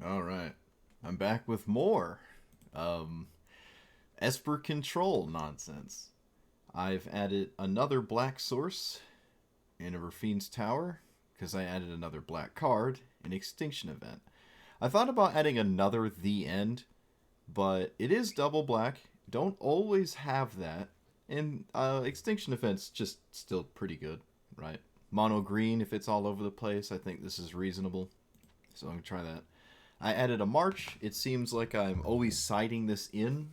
All right. I'm back with more um, Esper Control nonsense. I've added another black source in a Rafine's Tower because I added another black card in Extinction Event. I thought about adding another The End, but it is double black. Don't always have that. And Extinction Event's just still pretty good, right? Mono green, if it's all over the place, I think this is reasonable. So I'm going to try that. I added a march. It seems like I'm always siding this in,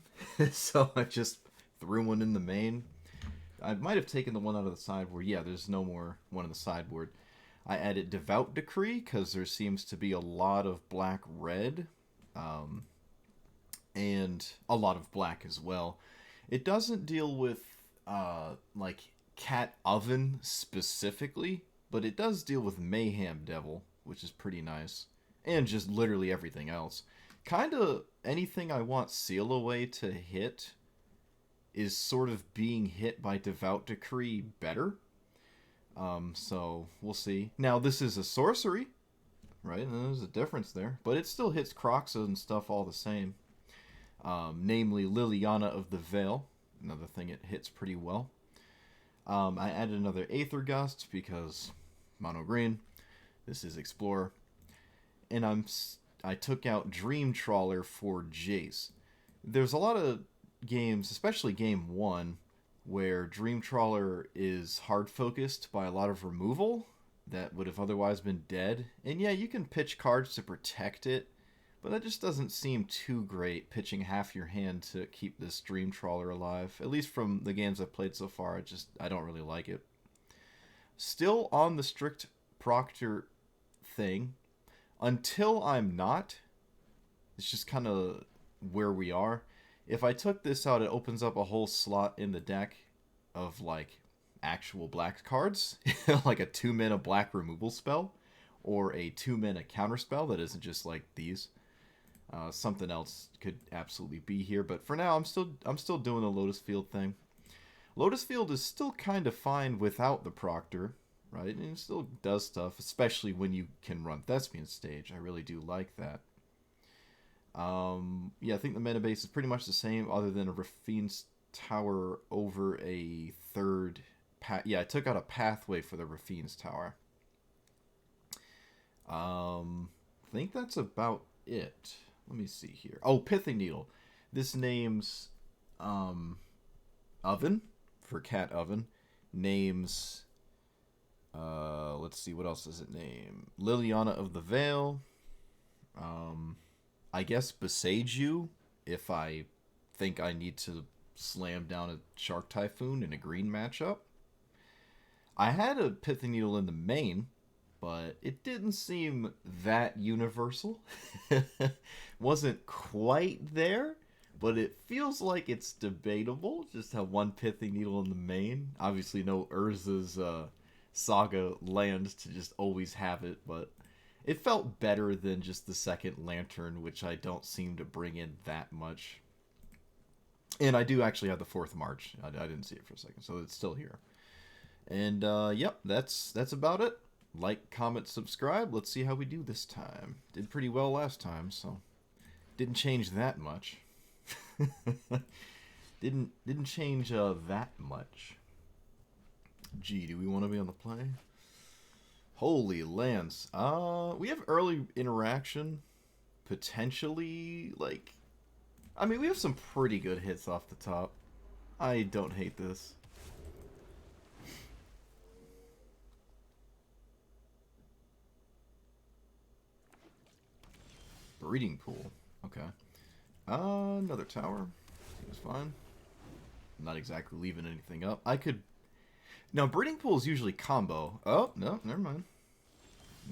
so I just threw one in the main. I might have taken the one out of the sideboard. Yeah, there's no more one in the sideboard. I added Devout Decree because there seems to be a lot of black-red, um, and a lot of black as well. It doesn't deal with like Cat Oven specifically, but it does deal with Mayhem Devil, which is pretty nice, and just literally everything else. Kind of anything I want Seal Away to hit is sort of being hit by Devout Decree better. So we'll see. Now this is a sorcery, right? And there's a difference there, but it still hits Croxa and stuff all the same. Namely Liliana of the Veil, another thing it hits pretty well. I added another Aether Gust because mono green. This is Explorer, and I took out Dream Trawler for Jace. There's a lot of games, especially game one, where Dream Trawler is hard focused by a lot of removal that would have otherwise been dead. And yeah, you can pitch cards to protect it, but that just doesn't seem too great, pitching half your hand to keep this Dream Trawler alive. At least from the games I've played so far, I don't really like it. Still on the strict Proctor thing, until I'm not, it's just kind of where we are. If I took this out, it opens up a whole slot in the deck of like actual black cards, like a 2-mana black removal spell, or a 2-mana counter spell that isn't just like these. Something else could absolutely be here, but for now, I'm still doing the Lotus Field thing. Lotus Field is still kind of fine without the Proctor, right? And it still does stuff, especially when you can run Thespian Stage. I really do like that. Yeah, I think the meta base is pretty much the same, other than a Rafine's Tower over a third. Yeah, I took out a pathway for the Rafine's Tower. I think that's about it. Let me see here. Oh, Pithing Needle. This name's Oven for Cat Oven. Names. Let's see, what else does it name? Liliana of the Veil. I guess Besage You if I think I need to slam down a Shark Typhoon in a green matchup. I had a Pithing Needle in the main, but it didn't seem that universal. Wasn't quite there, but it feels like it's debatable. Just have one Pithing Needle in the main. Obviously, no Urza's Saga land to just always have it, but it felt better than just the second Lantern, which I don't seem to bring in that much. And I do actually have the fourth March. I didn't see it for a second, so it's still here. And yep, that's about it. Like, comment, subscribe. Let's see how we do this time. Did pretty well last time, so didn't change that much. didn't change that much. Gee, do we want to be on the play? Holy lands. We have early interaction. Potentially, like... I mean, we have some pretty good hits off the top. I don't hate this. Breeding Pool. Okay. Another tower. Seems fine. I'm not exactly leaving anything up. I could... Now, Breeding Pool is usually combo. Oh, no, never mind.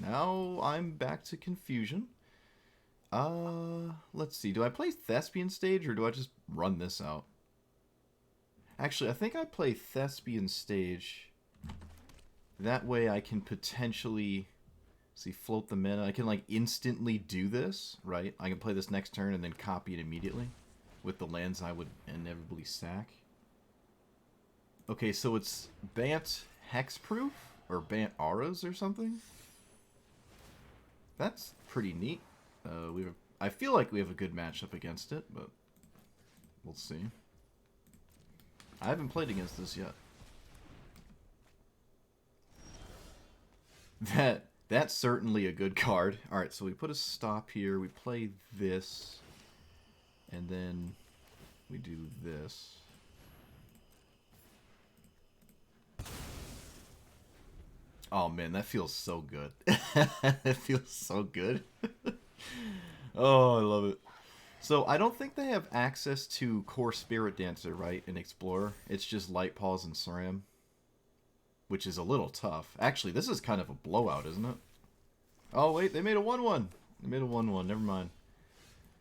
Now I'm back to confusion. Let's see. Do I play Thespian Stage or do I just run this out? Actually, I think I play Thespian Stage. That way I can potentially... See, float the mana. I can, like, instantly do this, right? I can play this next turn and then copy it immediately with the lands I would inevitably sack. Okay, so it's Bant Hexproof? Or Bant Auras or something? That's pretty neat. I feel like we have a good matchup against it, but we'll see. I haven't played against this yet. That's certainly a good card. Alright, so we put a stop here, we play this, and then we do this. Oh man, that feels so good. That feels so good. Oh, I love it. So I don't think they have access to Core Spirit Dancer, right, in Explorer. It's just Light Paws and SRAM, which is a little tough. Actually, this is kind of a blowout, isn't it? Oh wait, they made a 1-1. They made a 1-1. Never mind.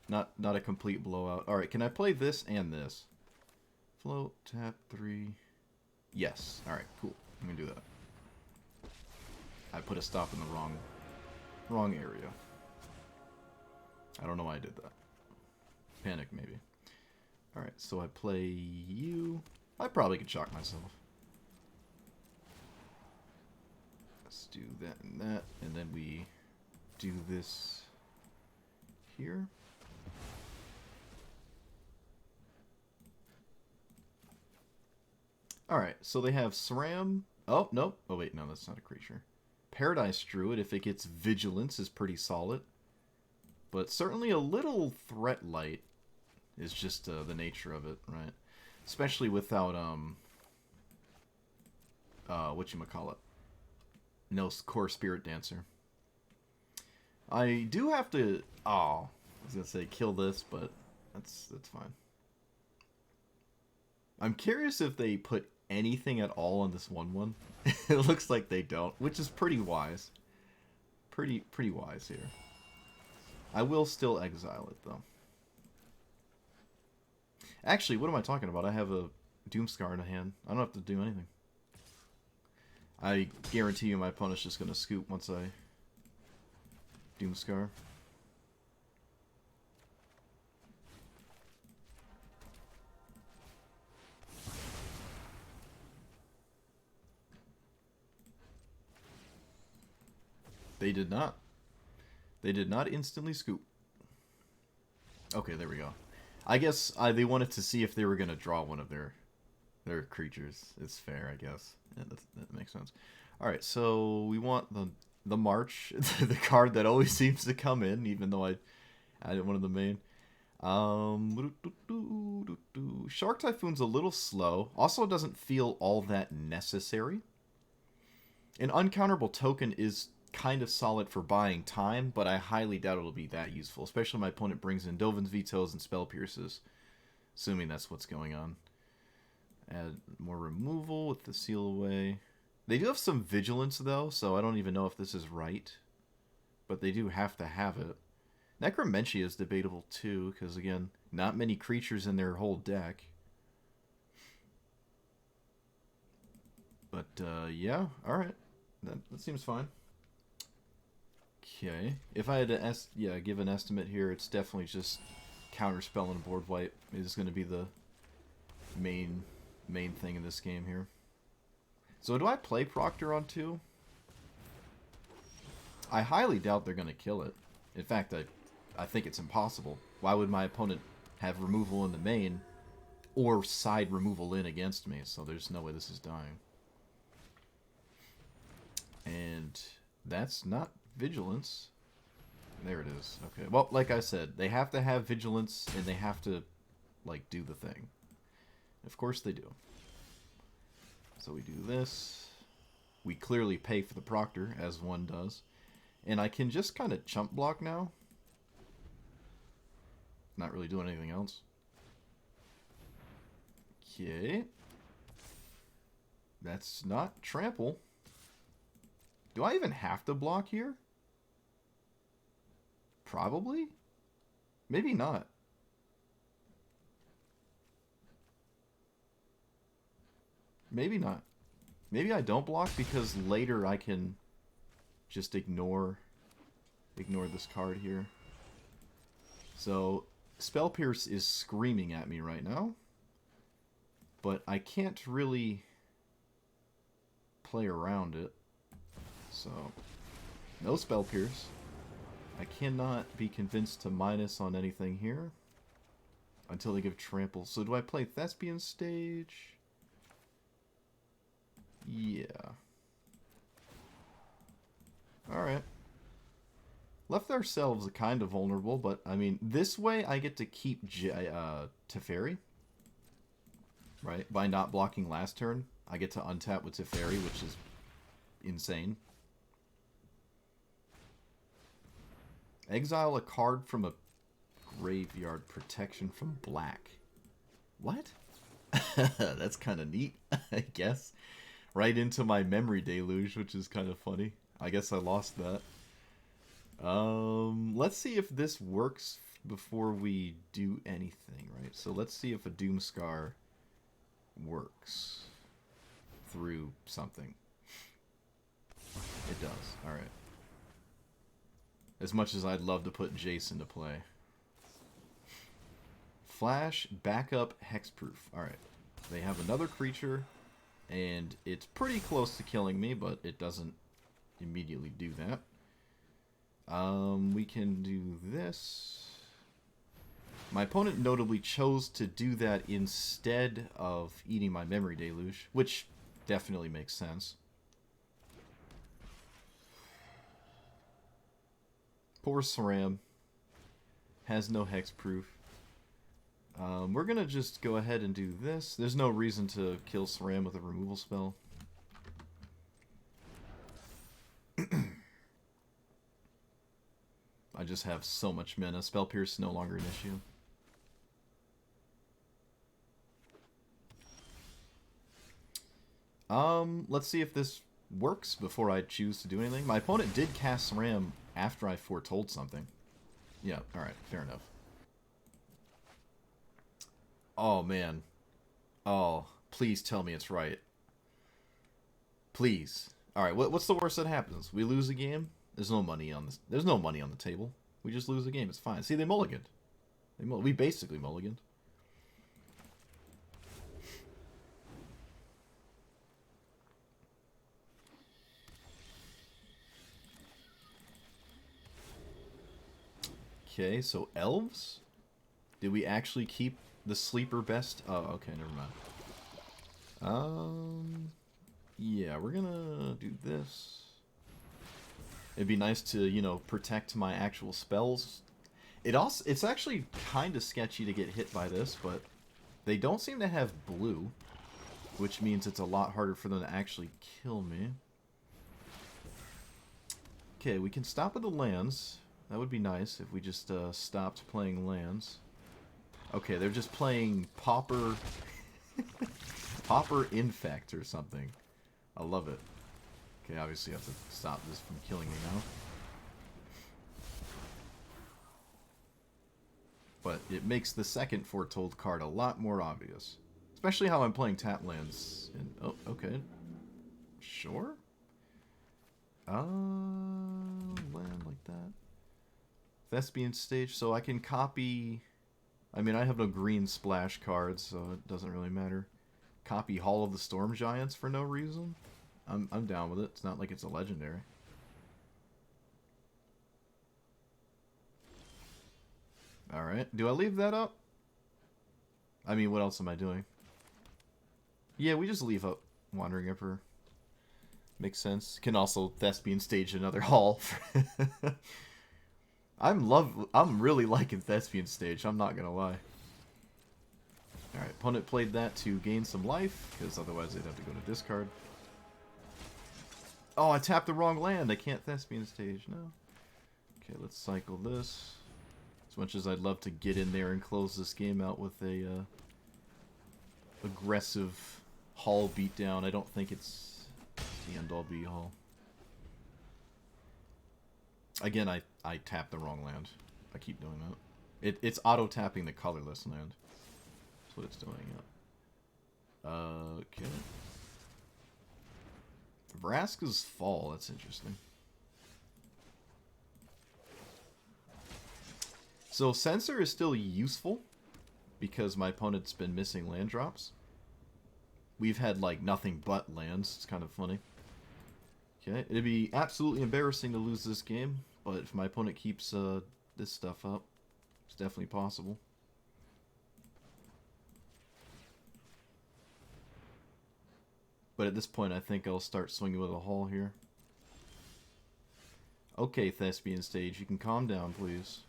Not a complete blowout. All right, can I play this and this? Float, tap 3. Yes. All right, cool. I'm gonna do that. I put a stop in the wrong area. I don't know why I did that. Panic, maybe. Alright, so I play you. I probably could shock myself. Let's do that and that. And then we do this here. Alright, so they have SRAM. Oh, no. Oh, wait, no, that's not a creature. Paradise Druid, if it gets Vigilance, is pretty solid. But certainly a little threat light is just the nature of it, right? Especially without, whatchamacallit. No Core Spirit Dancer. I do have to, I was going to say kill this, but that's fine. I'm curious if they put anything at all on this 1-1. It looks like they don't, which is pretty wise. Pretty wise here. I will still exile it, though. Actually, what am I talking about? I have a Doomscar in a hand. I don't have to do anything. I guarantee you my opponent's just going to scoop once I Doomscar. They did not. They did not instantly scoop. Okay, there we go. I guess they wanted to see if they were going to draw one of their creatures. It's fair, I guess. Yeah, that makes sense. Alright, so we want the March, the card that always seems to come in, even though I added one of the main. Shark Typhoon's a little slow. Also doesn't feel all that necessary. An uncounterable token is kind of solid for buying time, but I highly doubt it'll be that useful, especially when my opponent brings in Dovin's Vetoes and Spell Pierces, assuming that's what's going on. Add more removal with the Seal Away. They do have some Vigilance, though, so I don't even know if this is right, but they do have to have it. Necromentia is debatable, too, because, again, not many creatures in their whole deck. But, yeah, alright. That seems fine. Okay, if I had to give an estimate here, it's definitely just counterspell and board wipe is going to be the main thing in this game here. So do I play Proctor on 2? I highly doubt they're going to kill it. In fact, I think it's impossible. Why would my opponent have removal in the main or side removal in against me? So there's no way this is dying. And that's not Vigilance. There it is. Okay. Well, like I said, they have to have Vigilance and they have to, like, do the thing. Of course they do. So we do this. We clearly pay for the Proctor, as one does. And I can just kind of chump block now. Not really doing anything else. Okay. That's not trample. Do I even have to block here? Probably? Maybe not. Maybe not. Maybe I don't block because later I can just ignore this card here. So, Spell Pierce is screaming at me right now. But I can't really play around it. So, no Spell Pierce. I cannot be convinced to minus on anything here until they give trample. So do I play Thespian Stage? Yeah. Alright. Left ourselves kind of vulnerable, but I mean, this way I get to keep Teferi. Right? By not blocking last turn, I get to untap with Teferi, which is insane. Exile a card from a graveyard, protection from black. What? That's kind of neat, I guess. Right into my memory deluge, which is kind of funny. I guess I lost that. Let's see if this works before we do anything, right? So let's see if a Doomscar works through something. It does. Alright. As much as I'd love to put Jason to play. Flash, backup, hexproof. Alright. They have another creature, and it's pretty close to killing me, but it doesn't immediately do that. We can do this. My opponent notably chose to do that instead of eating my memory deluge, which definitely makes sense. Poor Saram. Has no hexproof. We're going to just go ahead and do this. There's no reason to kill Saram with a removal spell. I just have so much mana. Spell Pierce is no longer an issue. Let's see if this works before I choose to do anything. My opponent did cast Ram after I foretold something. Yeah, alright, fair enough. Oh, man. Oh, please tell me it's right. Please. Alright, what's the worst that happens? We lose a game? There's no money on this. There's no money on the table. We just lose the game. It's fine. See, they mulliganed. We basically mulliganed. Okay, so elves? Did we actually keep the sleeper best? Oh, okay, never mind. Yeah, we're gonna do this. It'd be nice to, you know, protect my actual spells. It's actually kind of sketchy to get hit by this, but they don't seem to have blue, which means it's a lot harder for them to actually kill me. Okay, we can stop with the lands. That would be nice if we just stopped playing lands. Okay, they're just playing Pauper... Pauper Infect or something. I love it. Okay, obviously I have to stop this from killing me now. But it makes the second foretold card a lot more obvious. Especially how I'm playing tap lands. And, oh, okay. Sure? Land like that. Thespian Stage, so I can copy... I mean, I have no green splash cards, so it doesn't really matter. Copy Hall of the Storm Giants for no reason? I'm down with it. It's not like it's a legendary. Alright. Do I leave that up? I mean, what else am I doing? Yeah, we just leave up Wandering Emperor. Makes sense. Can also Thespian Stage another Hall. I'm really liking Thespian Stage, I'm not gonna lie. Alright, opponent played that to gain some life, because otherwise they'd have to go to discard. Oh, I tapped the wrong land. I can't Thespian Stage. No. Okay, let's cycle this. As much as I'd love to get in there and close this game out with a aggressive Hall beatdown, I don't think it's the end-all be-all. Again, I tapped the wrong land. I keep doing that. It's auto-tapping the colorless land. That's what it's doing. Yeah. Okay. Vraska's Fall, that's interesting. So Censor is still useful because my opponent's been missing land drops. We've had like nothing but lands. It's kind of funny. Okay, it'd be absolutely embarrassing to lose this game, but if my opponent keeps this stuff up, it's definitely possible. But at this point, I think I'll start swinging with a haul here. Okay, Thespian Stage, you can calm down, please.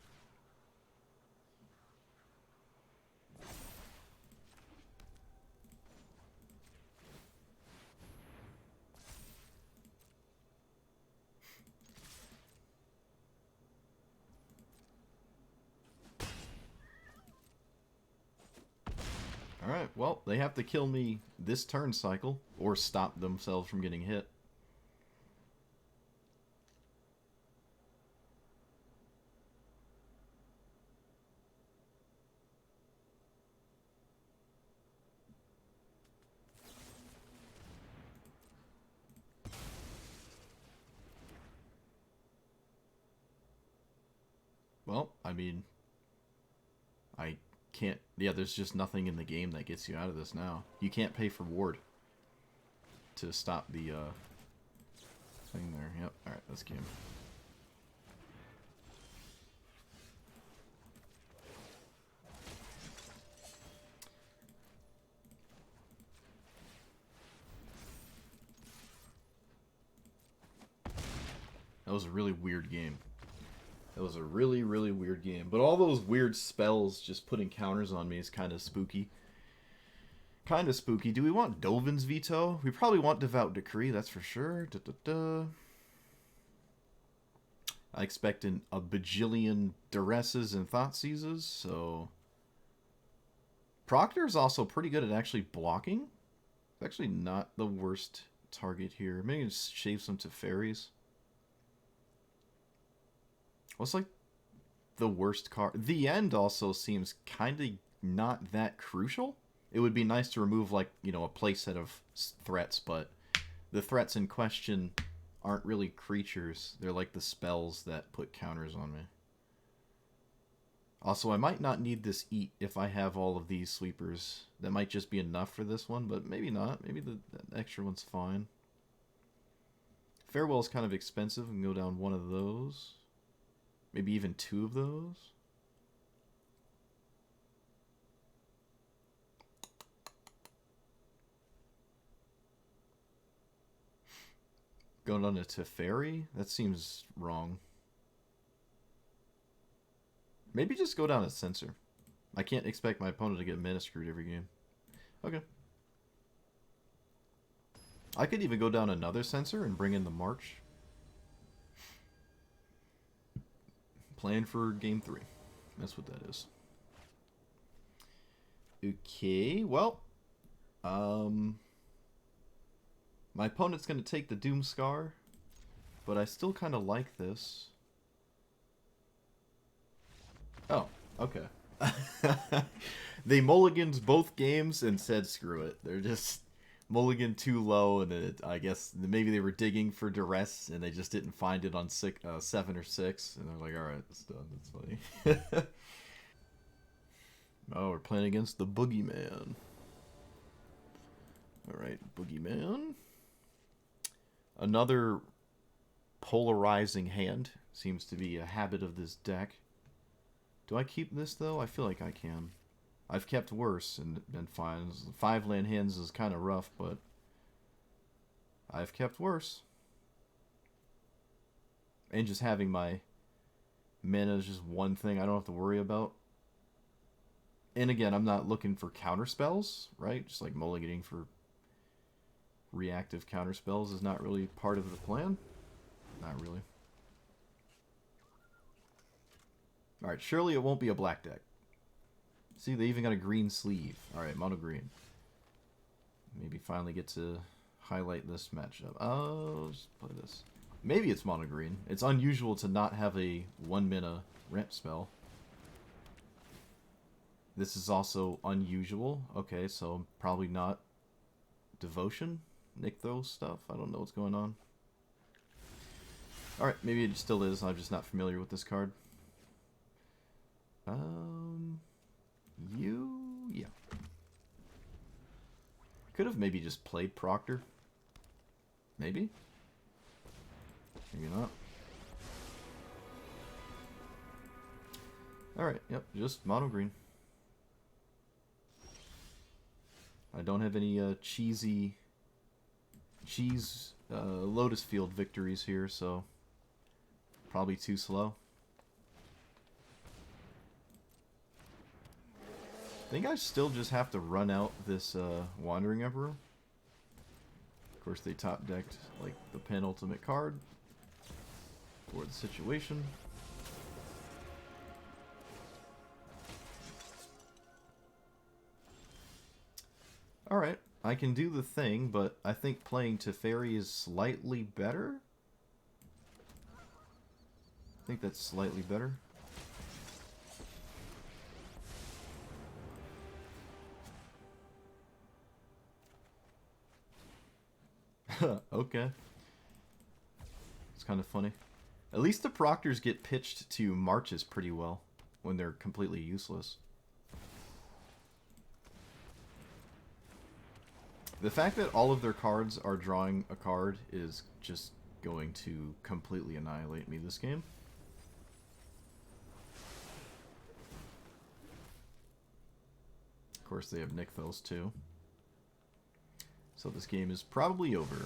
Alright, well, they have to kill me this turn cycle, or stop themselves from getting hit. Well, I mean, I can't... Yeah, there's just nothing in the game that gets you out of this now. You can't pay for ward to stop the thing there. Yep, alright, that's game. That was a really weird game. That was a really, really weird game. But all those weird spells just putting counters on me is kind of spooky. Kind of spooky. Do we want Dovin's Veto? We probably want Devout Decree, that's for sure. I expect a bajillion Duresses and Thoughtseizes, so... Proctor is also pretty good at actually blocking. It's actually not the worst target here. Maybe just shave some Teferis. What's like the worst card? The End also seems kind of not that crucial. It would be nice to remove, like, you know, a playset of threats, but the threats in question aren't really creatures. They're like the spells that put counters on me. Also, I might not need this Eat if I have all of these sweepers. That might just be enough for this one, but maybe not. Maybe the extra one's fine. Farewell's kind of expensive. We can go down one of those. Maybe even two of those. Going on a Teferi? That seems wrong. Maybe just go down a Censor. I can't expect my opponent to get mana screwed every game. Okay. I could even go down another Censor and bring in the March. Plan for game 3. That's what that is. Okay, well. My opponent's going to take the Doom Scar, but I still kind of like this. Oh, okay. They mulliganed both games and said screw it. They're just mulligan too low, and I guess maybe they were digging for duress and they just didn't find it on 7 or 6, and they're like, alright, it's done. That's funny. Oh, we're playing against the boogeyman. Alright, boogeyman. Another polarizing hand seems to be a habit of this deck. Do I keep this, though? I feel like I can. I've kept worse and been fine. 5 land hands is kind of rough, but I've kept worse. And just having my mana is just one thing I don't have to worry about. And again, I'm not looking for counter spells, right? Just like mulliganing for reactive counter spells is not really part of the plan. Not really. Alright, surely it won't be a black deck. See, they even got a green sleeve. Alright, mono green. Maybe finally get to highlight this matchup. Oh, just play this. Maybe it's mono green. It's unusual to not have a 1 mana ramp spell. This is also unusual. Okay, so probably not Devotion. Nykthos stuff. I don't know what's going on. Alright, maybe it still is. I'm just not familiar with this card. Yeah. Could have maybe just played Proctor. Maybe? Maybe not. Alright, yep, just mono green. I don't have any cheese Lotus Field victories here, so probably too slow. I think I still just have to run out this Wandering Emperor. Of course, they top decked like the penultimate card for the situation. Alright, I can do the thing, but I think playing Teferi is slightly better. I think that's slightly better. Okay. It's kind of funny. At least the Proctors get pitched to Marches pretty well when they're completely useless. The fact that all of their cards are drawing a card is just going to completely annihilate me this game. Of course, they have Nykthos too. So this game is probably over.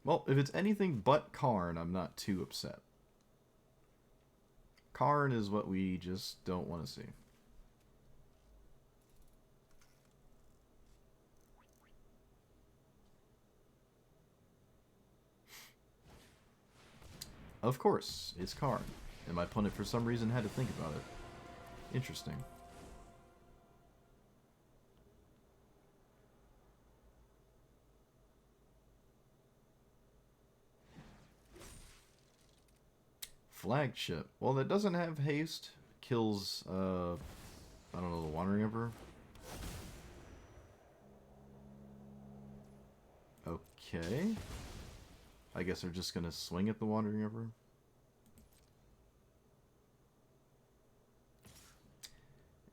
Well, if it's anything but Karn, I'm not too upset. Karn is what we just don't want to see. Of course, it's Karn. And my opponent, for some reason, had to think about it. Interesting. Flagship. Well, that doesn't have haste. Kills, I don't know, the Wandering Emperor. Okay. I guess they're just gonna swing at the Wandering Emperor.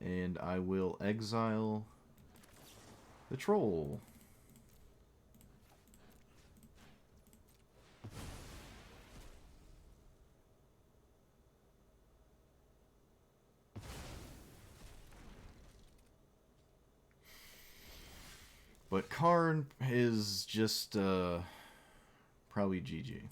And I will exile the Troll. But Karn is just probably GG.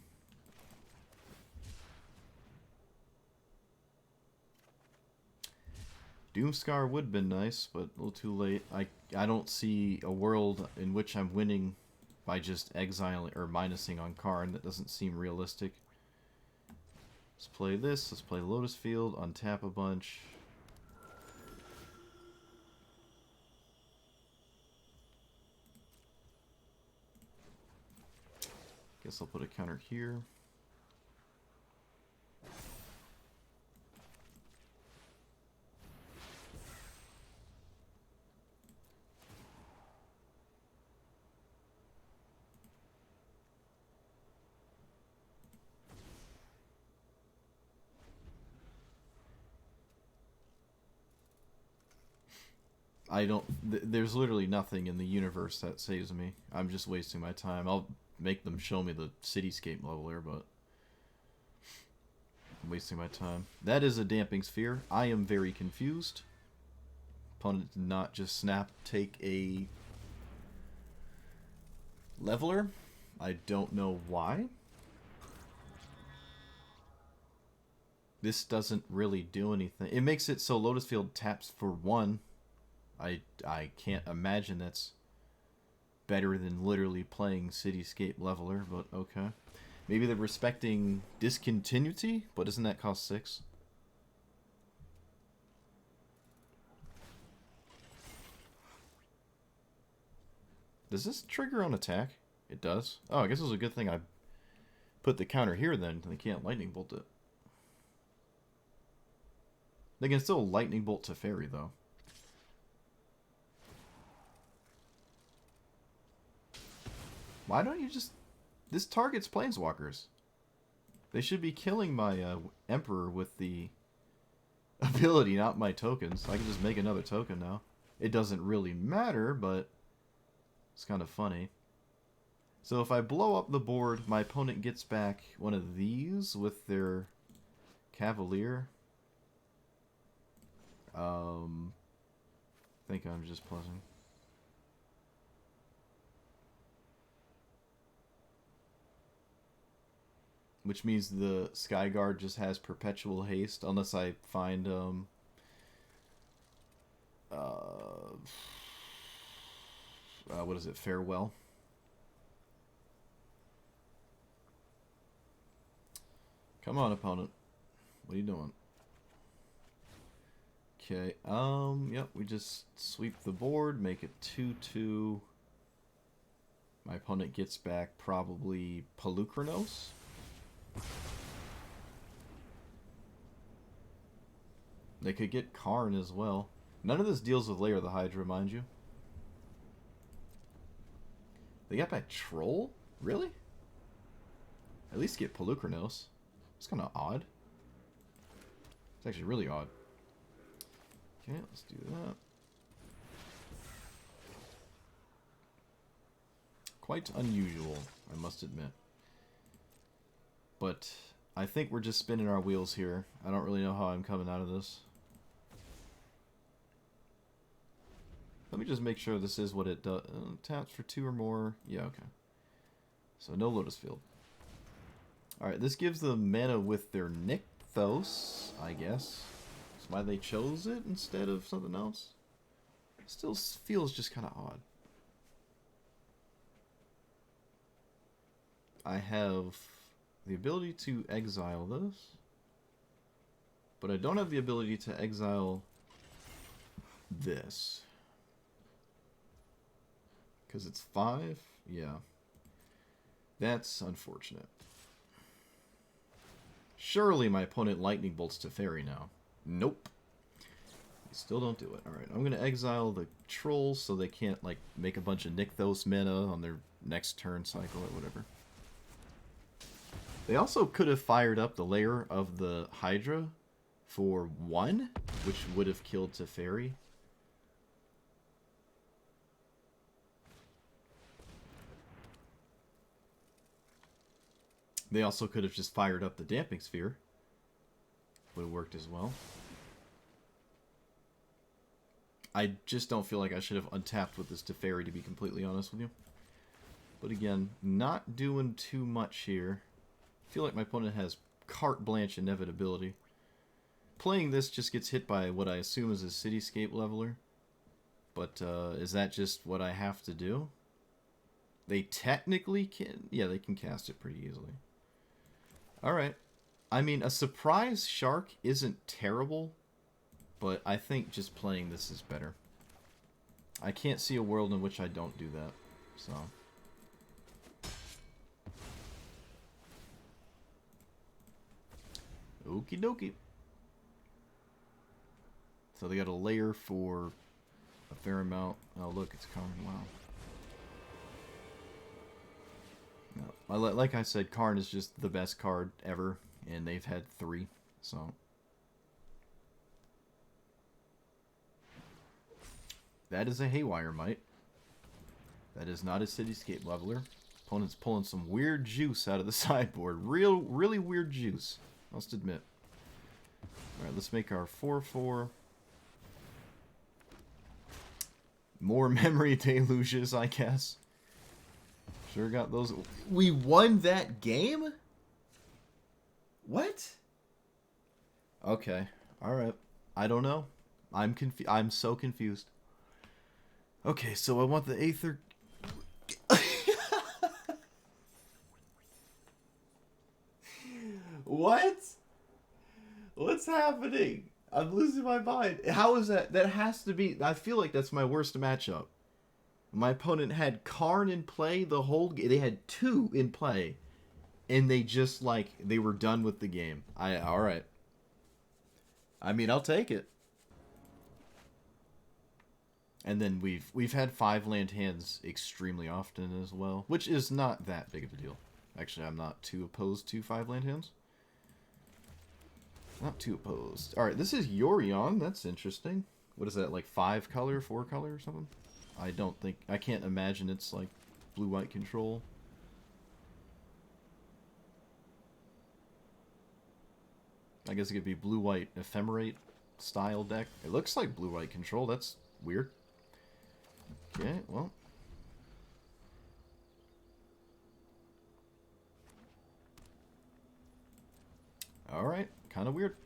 Doomscar would have been nice, but a little too late. I don't see a world in which I'm winning by just exiling or minusing on Karn. That doesn't seem realistic. Let's play this. Let's play Lotus Field, untap a bunch. Guess I'll put a counter here. There's literally nothing in the universe that saves me. I'm just wasting my time. I'll make them show me the cityscape leveler, but I'm wasting my time. That is a damping sphere. I am very confused. Opponent did not just snap take a leveler. I don't know why. This doesn't really do anything. It makes it so Lotus Field taps for 1. I can't imagine that's better than literally playing Cityscape Leveler, but okay. Maybe they're respecting discontinuity, but doesn't that cost 6? Does this trigger on attack? It does. Oh, I guess it was a good thing I put the counter here then. They can't Lightning Bolt it. They can still Lightning Bolt Teferi, though. Why don't you just... This targets Planeswalkers. They should be killing my Emperor with the ability, not my tokens. I can just make another token now. It doesn't really matter, but It's kind of funny. So if I blow up the board, my opponent gets back one of these with their Cavalier. I think I'm just plussing. Which means the Skyguard just has perpetual haste unless I find what is it? Farewell. Come on, opponent. What are you doing? Okay, yep, we just sweep the board, make it 2-2. My opponent gets back probably Pelucranos. They could get Karn as well. None of this deals with Lair of the Hydra, mind you. They got back Troll? Really? At least get Pelucranos. It's kind of odd. It's actually really odd. Okay, let's do that. Quite unusual, I must admit. But I think we're just spinning our wheels here. I don't really know how I'm coming out of this. Let me just make sure this is what it does. Taps for 2 or more. Yeah, okay. So no Lotus Field. Alright, this gives them mana with their Nykthos, I guess. That's why they chose it instead of something else. Still feels just kind of odd. I have the ability to exile this, but I don't have the ability to exile this. Because it's 5? Yeah. That's unfortunate. Surely my opponent Lightning Bolts Teferi now. Nope. They still don't do it. Alright, I'm going to exile the Trolls so they can't, like, make a bunch of Nykthos mana on their next turn cycle or whatever. They also could have fired up the Lair of the Hydra for 1, which would have killed Teferi. They also could have just fired up the Damping Sphere. Would have worked as well. I just don't feel like I should have untapped with this Teferi, to be completely honest with you. But again, not doing too much here. I feel like my opponent has carte blanche inevitability. Playing this just gets hit by what I assume is a Cityscape Leveler. But is that just what I have to do? They technically can... Yeah, they can cast it pretty easily. Alright. I mean, a Surprise Shark isn't terrible, but I think just playing this is better. I can't see a world in which I don't do that, so... Okie dokie. So they got a layer for a fair amount. Oh, look, it's Karn. Wow. No, like I said, Karn is just the best card ever, and they've had 3, so... That is a Haywire Mite. That is not a Cityscape Leveler. Opponent's pulling some weird juice out of the sideboard. Really weird juice, must admit. Alright, let's make our 4/4. More memory deluges, I guess. Sure got those. We won that game? What? Okay. Alright. I don't know. I'm so confused. Okay, so I want the Aether... What? What's happening? I'm losing my mind. How is that? That has to be... I feel like that's my worst matchup. My opponent had Karn in play the whole game. They had 2 in play. And they just, like, they were done with the game. Alright. I mean, I'll take it. And then we've had 5 land hands extremely often as well. Which is not that big of a deal. Actually, I'm not too opposed to 5 land hands. Not too opposed. Alright, this is Yorion. That's interesting. What is that, like 5 color, 4 color or something? I can't imagine it's like blue-white control. I guess it could be blue-white ephemerate style deck. It looks like blue-white control. That's weird. Okay, well. Alright, kind of weird.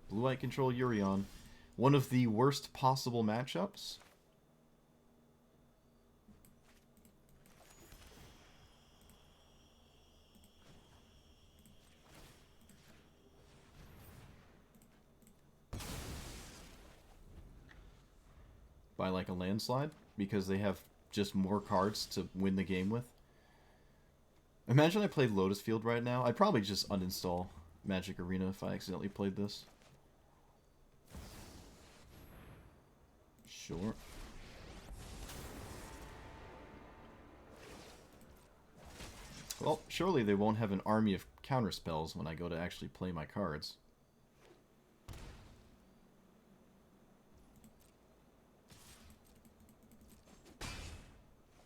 Blue-white control Urion. One of the worst possible matchups. By like a landslide, because they have just more cards to win the game with. Imagine I played Lotus Field right now. I'd probably just uninstall Magic Arena if I accidentally played this. Sure. Well, surely they won't have an army of counterspells when I go to actually play my cards.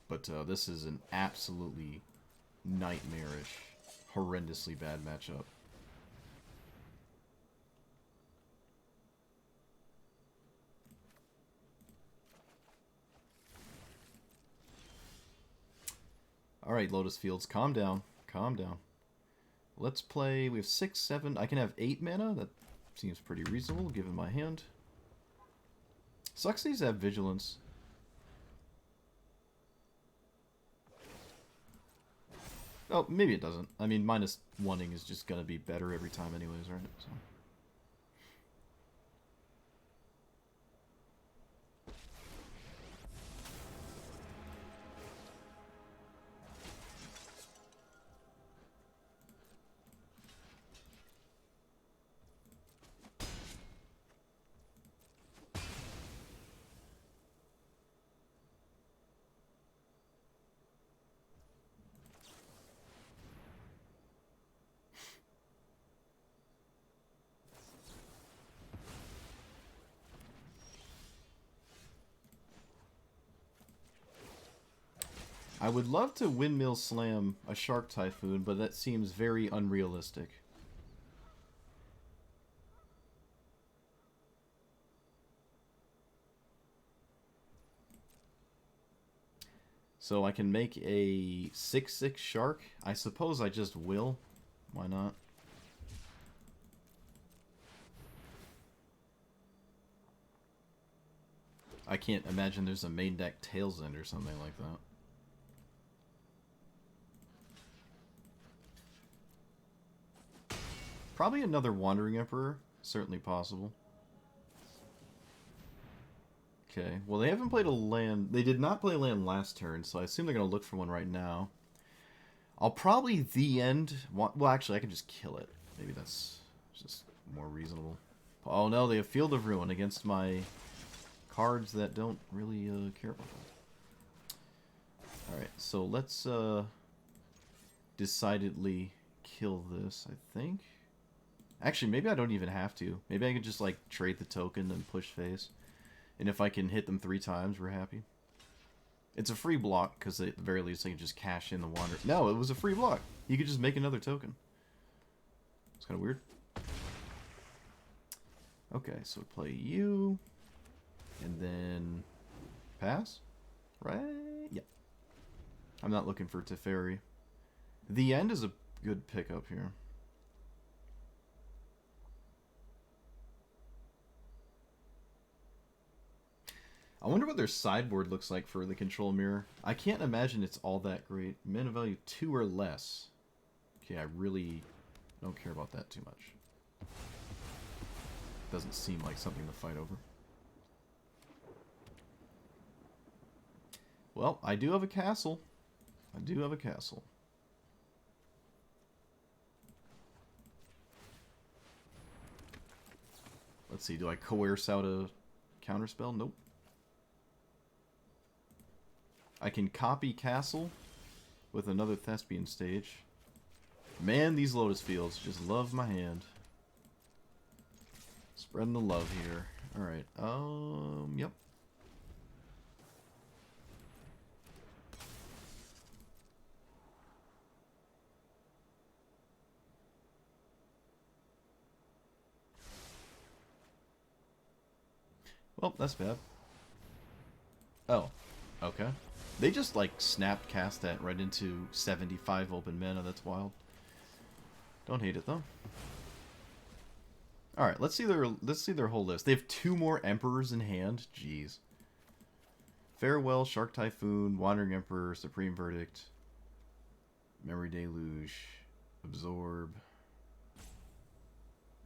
But this is an absolutely nightmarish, horrendously bad matchup. Alright, Lotus Fields, calm down. Calm down. Let's play... We have 6, 7... I can have 8 mana? That seems pretty reasonable, given my hand. Sucks these have Vigilance. Oh, maybe it doesn't. I mean, minus 1-ing is just gonna be better every time anyways, right? So... I would love to Windmill Slam a Shark Typhoon, but that seems very unrealistic. So I can make a 6/6 Shark. I suppose I just will. Why not? I can't imagine there's a main deck Tails End or something like that. Probably another Wandering Emperor. Certainly possible. Okay, well they haven't played a land... They did not play a land last turn, so I assume they're going to look for one right now. I'll probably the end... Well, actually, I can just kill it. Maybe that's just more reasonable. Oh no, they have Field of Ruin against my cards that don't really care about them. Alright, so let's decidedly kill this, I think. Actually, maybe I don't even have to. Maybe I could just, like, trade the token and push face. And if I can hit them 3 times, we're happy. It's a free block, because at the very least I can just cash in the Wander. No, it was a free block. You could just make another token. It's kind of weird. Okay, so play you. And then... pass? Right? Yeah. I'm not looking for Teferi. The End is a good pickup here. I wonder what their sideboard looks like for the control mirror. I can't imagine it's all that great. Mana value 2 or less. Okay, I really don't care about that too much. Doesn't seem like something to fight over. Well, I do have a castle. I do have a castle. Let's see, do I coerce out a counterspell? Nope. I can copy castle with another Thespian stage. Man, these Lotus Fields just love my hand. Spreading the love here. Alright, yep. Well, that's bad. Oh, okay. They just like snap cast that right into 75 open mana. That's wild. Don't hate it though. All right, let's see their whole list. They have 2 more Emperors in hand. Jeez. Farewell, Shark Typhoon, Wandering Emperor, Supreme Verdict, Memory Deluge, Absorb.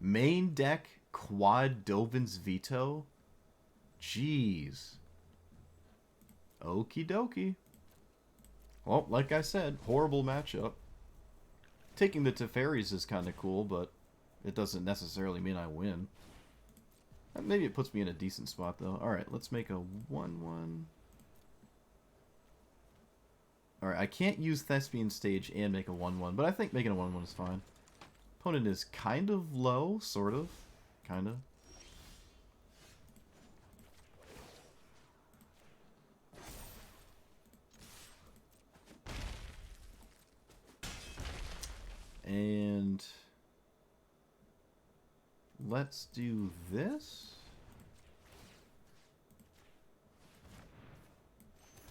Main deck Quad Dovin's Veto. Jeez. Okie dokie. Well, like I said, horrible matchup. Taking the Teferis is kind of cool, but it doesn't necessarily mean I win. Maybe it puts me in a decent spot, though. Alright, let's make a 1-1. Alright, I can't use Thespian Stage and make a 1-1, but I think making a 1-1 is fine. Opponent is kind of low, sort of. Kind of. And let's do this.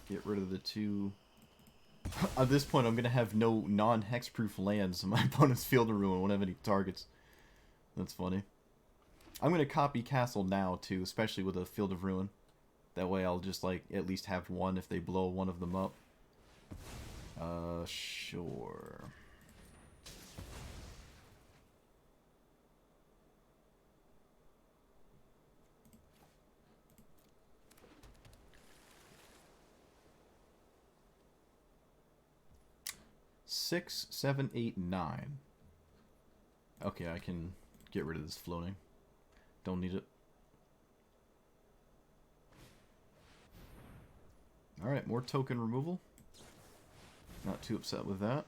Get rid of the 2. At this point, I'm going to have no non-hexproof lands, so my opponent's Field of Ruin won't have any targets. That's funny. I'm going to copy Castle now, too, especially with a Field of Ruin. That way I'll just, like, at least have one if they blow one of them up. Sure. Six, 7, 8, 9. Okay, I can get rid of this floating. Don't need it. Alright, more token removal. Not too upset with that.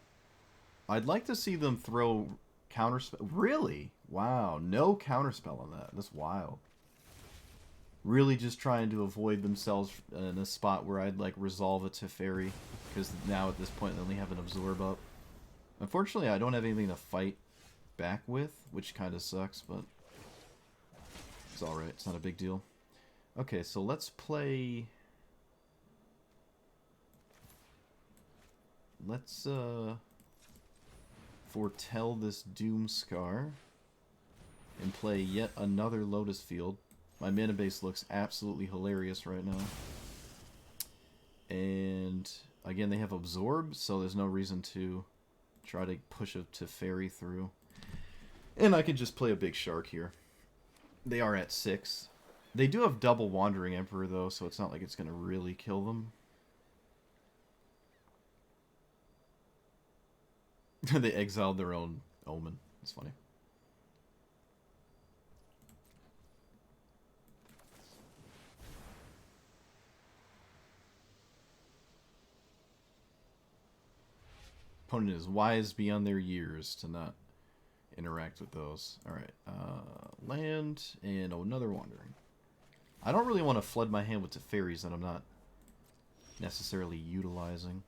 I'd like to see them throw counterspell. Really? Wow, no counterspell on that. That's wild. Really just trying to avoid themselves in a spot where I'd like resolve a Teferi. Because now at this point they only have an Absorb up. Unfortunately, I don't have anything to fight back with, which kind of sucks, but it's alright. It's not a big deal. Okay, so let's play... Let's foretell this Doom Scar and play yet another Lotus Field. My mana base looks absolutely hilarious right now. And again, they have Absorb, so there's no reason to try to push a Teferi through. And I could just play a big Shark here. They are at 6. They do have double Wandering Emperor, though, so it's not like it's going to really kill them. They exiled their own Omen. It's funny. Opponent is wise beyond their years to not interact with those. Alright, land and another Wandering. I don't really want to flood my hand with Teferis that I'm not necessarily utilizing.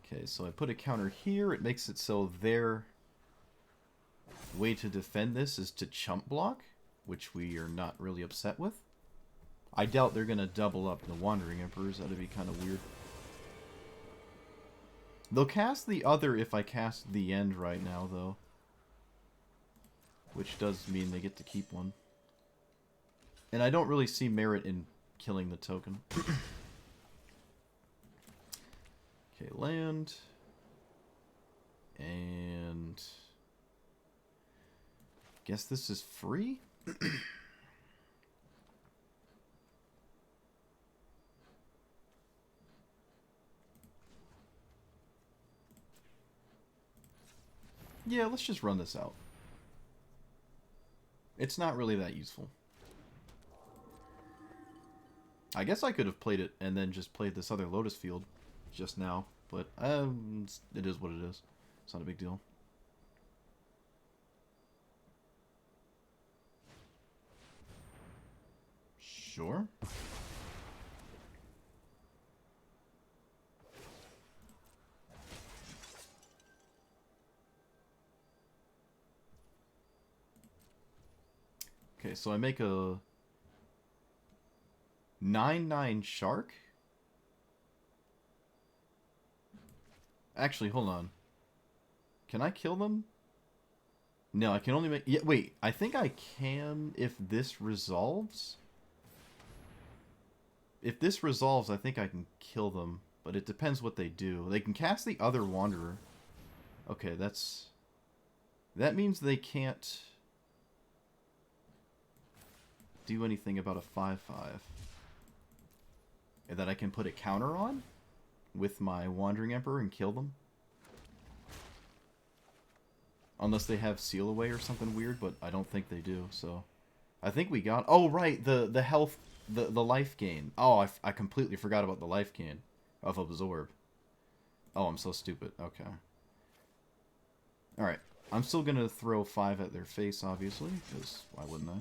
Okay, so I put a counter here. It makes it so their way to defend this is to chump block, which we are not really upset with. I doubt they're going to double up the Wandering Emperors. That would be kind of weird. They'll cast the other if I cast the end right now, though. Which does mean they get to keep one. And I don't really see merit in killing the token. Okay, land. And... guess this is free? Yeah, let's just run this out. It's not really that useful. I guess I could have played it and then just played this other Lotus Field just now, but it is what it is. It's not a big deal. Sure. Okay, so I make a 9/9 Shark? Actually, hold on. Can I kill them? No, I can only make... Yeah, wait, I think I can if this resolves? If this resolves, I think I can kill them. But it depends what they do. They can cast the other Wanderer. Okay, that's... That means they can't do anything about a 5/5. And that I can put a counter on with my Wandering Emperor and kill them. Unless they have Seal Away or something weird, but I don't think they do, so... I think we got... Oh, right, the health... The life gain. Oh, I completely forgot about the life gain of Absorb. Oh, I'm so stupid. Okay. Alright. I'm still going to throw 5 at their face, obviously, because why wouldn't I?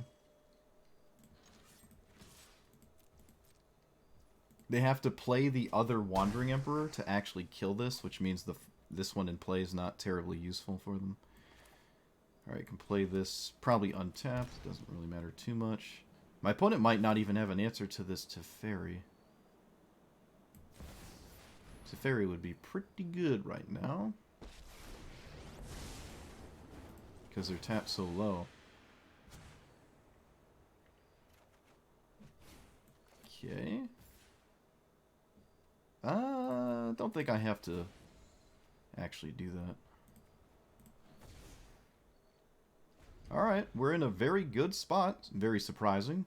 They have to play the other Wandering Emperor to actually kill this, which means this one in play is not terribly useful for them. Alright, can play this probably untapped. Doesn't really matter too much. My opponent might not even have an answer to this Teferi. Teferi would be pretty good right now. Because they're tapped so low. Okay. Don't think I have to actually do that. Alright, we're in a very good spot. Very surprising.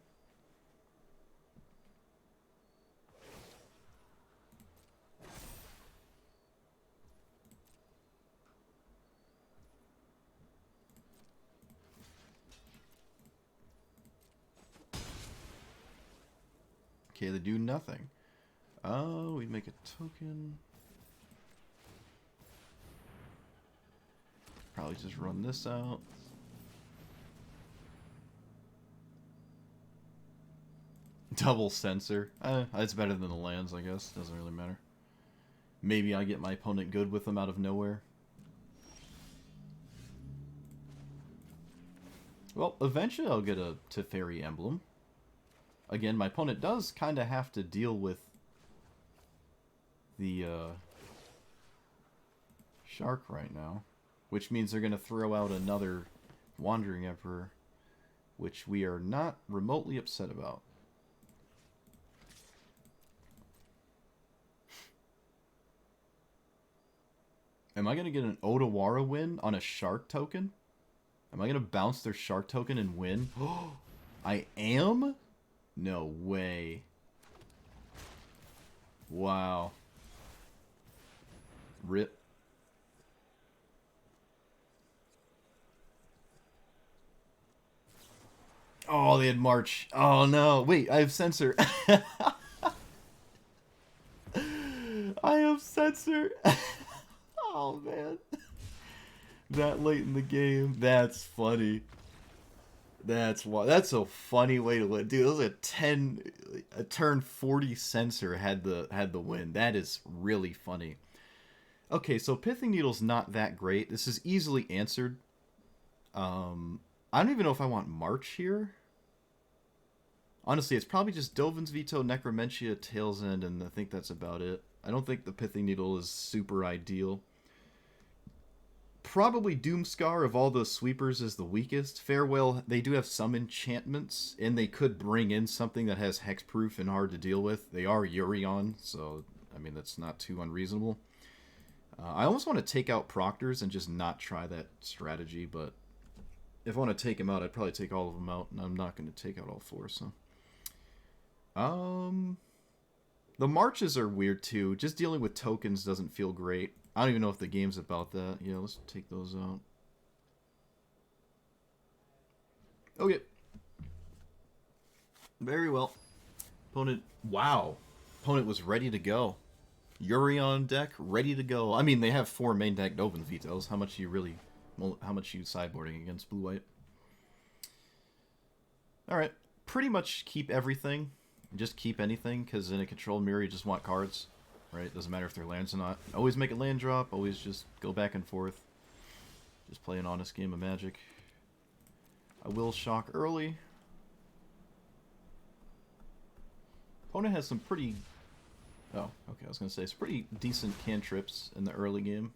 Okay, they do nothing. Oh, we make a token. Probably just run this out. Double Censor. It's better than the lands, I guess. Doesn't really matter. Maybe I get my opponent good with them out of nowhere. Well, eventually I'll get a Teferi emblem. Again, my opponent does kind of have to deal with the Shark right now. Which means they're going to throw out another Wandering Emperor, which we are not remotely upset about. Am I going to get an Odawara win on a Shark token? Am I going to bounce their Shark token and win? I am? No way. Wow. Rip. Oh, they had March. Oh, no. Wait, I have Censor. I have Censor. Oh, man. That late in the game. That's funny. That's a funny way to win. Dude, it was a turn 40 Censor had the win. That is really funny. Okay, so Pithing Needle's not that great. This is easily answered. I don't even know if I want March here. Honestly, it's probably just Dovin's Veto, Necromentia, Tail's End, and I think that's about it. I don't think the Pithing Needle is super ideal. Probably Doomscar of all those sweepers is the weakest. Farewell, they do have some enchantments, and they could bring in something that has hexproof and hard to deal with. They are Urion, so, I mean, that's not too unreasonable. I almost want to take out Proctors and just not try that strategy, but if I want to take them out, I'd probably take all of them out, and I'm not going to take out all 4, so... The marches are weird, too. Just dealing with tokens doesn't feel great. I don't even know if the game's about that. Yeah, let's take those out. Okay. Very well. Opponent... Wow. Opponent was ready to go. Urion deck, ready to go. I mean, they have 4 main deck Dovin's Vetoes. How much you really... How much you sideboarding against blue-white? Alright. Pretty much keep everything. Just keep anything, because in a control mirror you just want cards. Right? Doesn't matter if they're lands or not. Always make a land drop. Always just go back and forth. Just play an honest game of Magic. I will shock early. opponent has some pretty... Oh, okay, I was going to say, it's pretty decent cantrips in the early game.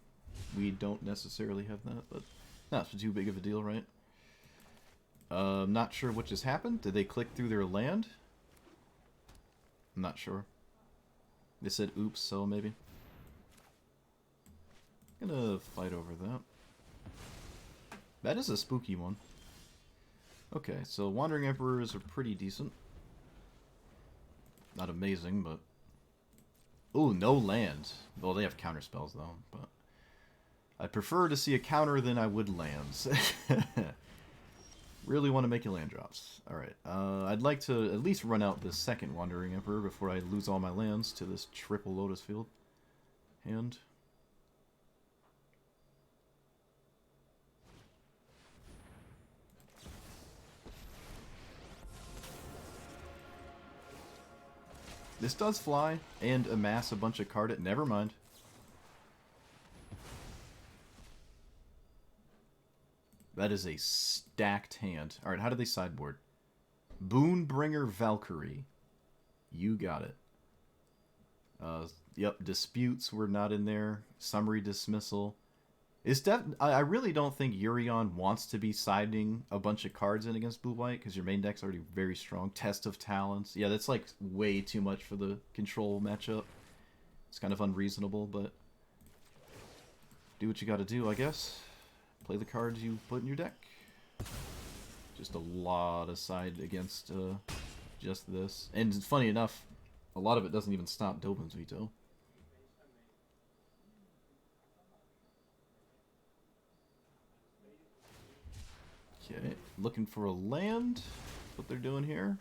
We don't necessarily have that, but not too big of a deal, right? I'm not sure what just happened. Did they click through their land? I'm not sure. They said oops, so maybe. I'm gonna fight over that. That is a spooky one. Okay, so Wandering Emperors are pretty decent. Not amazing, but... Ooh, no land. Well, they have counter spells, though, but... I'd prefer to see a counter than I would lands. Really want to make you land drops. Alright, I'd like to at least run out this second Wandering Emperor before I lose all my lands to this triple Lotus Field hand. This does fly and amass a bunch of card. Never mind. That is a stacked hand. Alright, how do they sideboard? Boonbringer Valkyrie. You got it. Yep, Disputes were not in there. Summary Dismissal. I really don't think Urion wants to be siding a bunch of cards in against blue-white, because your main deck's already very strong. Test of Talents. Yeah, that's like way too much for the control matchup. It's kind of unreasonable, but do what you gotta do, I guess. Play the cards you put in your deck. Just a lot of side against just this. And funny enough, a lot of it doesn't even stop Dobin's Veto. Okay, looking for a land. That's what they're doing here.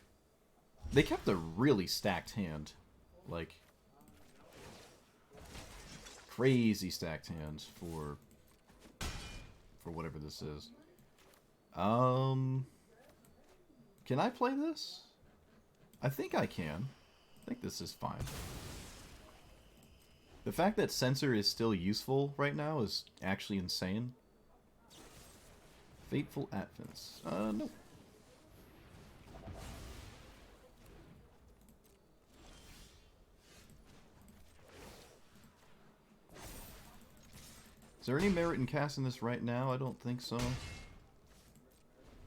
They kept a really stacked hand. Like, crazy stacked hand for whatever this is. Can I play this? I think I can. I think this is fine. The fact that Censor is still useful right now is actually insane. Fateful Advents. No. Is there any merit in casting this right now? I don't think so.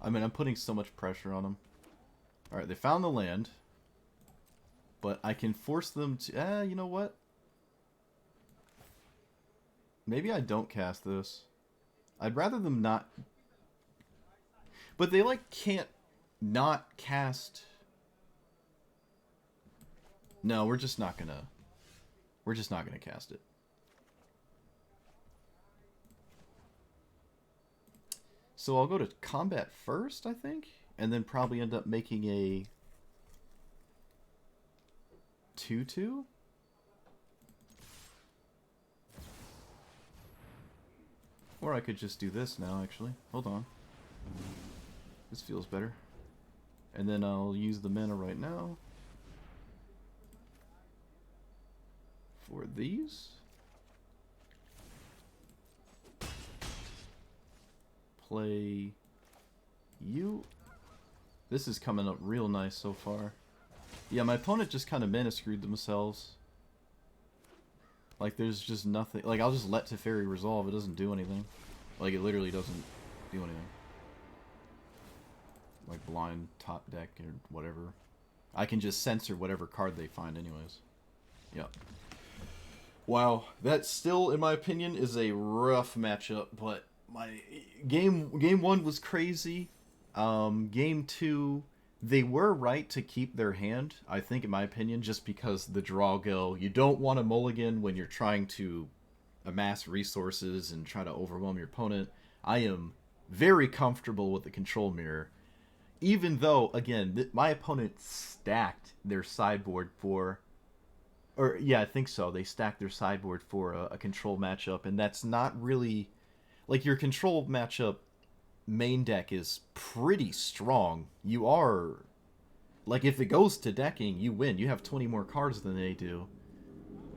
I mean, I'm putting so much pressure on them. Alright, they found the land. But I can force them to... you know what? Maybe I don't cast this. I'd rather them not... But they, like, can't not cast... No, we're just not gonna... We're just not gonna cast it. So I'll go to combat first, I think, and then probably end up making a 2/2. Or I could just do this now, actually. Hold on. This feels better. And then I'll use the mana right now for these. Play you. This is coming up real nice so far. Yeah, my opponent just kind of mana screwed themselves. Like, there's just nothing. Like, I'll just let Teferi resolve. It doesn't do anything. Like, it literally doesn't do anything. Like, blind top deck or whatever. I can just censor whatever card they find anyways. Yep. Wow, that still, in my opinion, is a rough matchup, but my game 1 was crazy. Game 2, they were right to keep their hand, I think, in my opinion, just because the draw go. You don't want a mulligan when you're trying to amass resources and try to overwhelm your opponent. I am very comfortable with the control mirror, even though, again, my opponent stacked their sideboard for... Or, yeah, I think so. They stacked their sideboard for a control matchup, and that's not really... Like, your control matchup main deck is pretty strong. You are... Like, if it goes to decking, you win. You have 20 more cards than they do.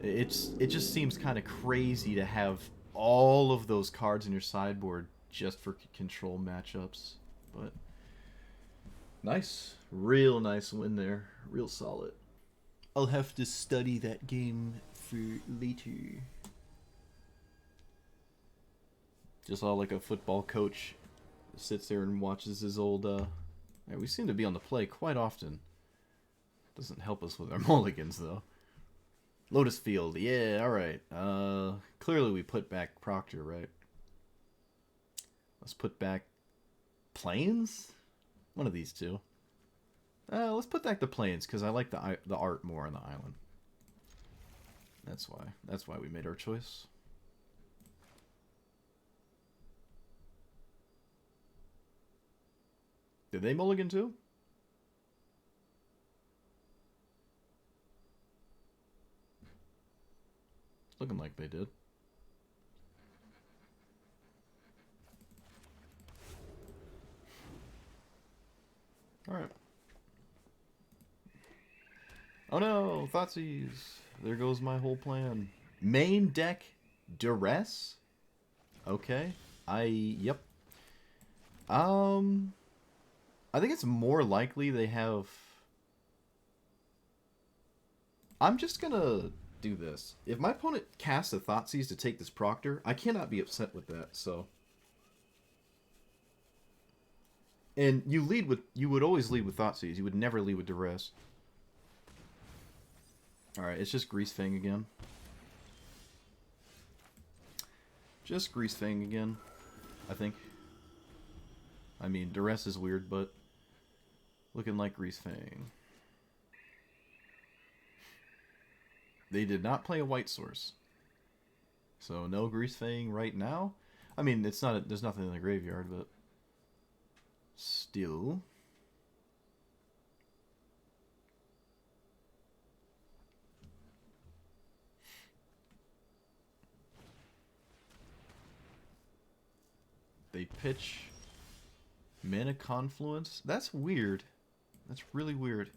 It just seems kind of crazy to have all of those cards in your sideboard just for control matchups. But, nice. Real nice win there. Real solid. I'll have to study that game for later. Just saw like a football coach sits there and watches his old. Yeah, we seem to be on the play quite often. Doesn't help us with our mulligans though. Lotus Field, yeah, all right. Clearly we put back Proctor, right? Let's put back Plains. One of these two. Let's put back the Plains because I like the art more on the island. That's why. That's why we made our choice. Did they mulligan too? Looking like they did. Alright. Oh no, Thoughtseize. There goes my whole plan. Main deck Duress? Okay. Yep. I think it's more likely they have... I'm just gonna do this. If my opponent casts a Thoughtseize to take this Proctor, I cannot be upset with that, so... And you would always lead with Thoughtseize. You would never lead with Duress. Alright, it's just Greasefang again. Just Greasefang again, I think. I mean, Duress is weird, but looking like Greasefang. They did not play a white source. So no Greasefang right now. I mean, it's not there's nothing in the graveyard, but still. They pitch Mana Confluence. That's weird. That's really weird.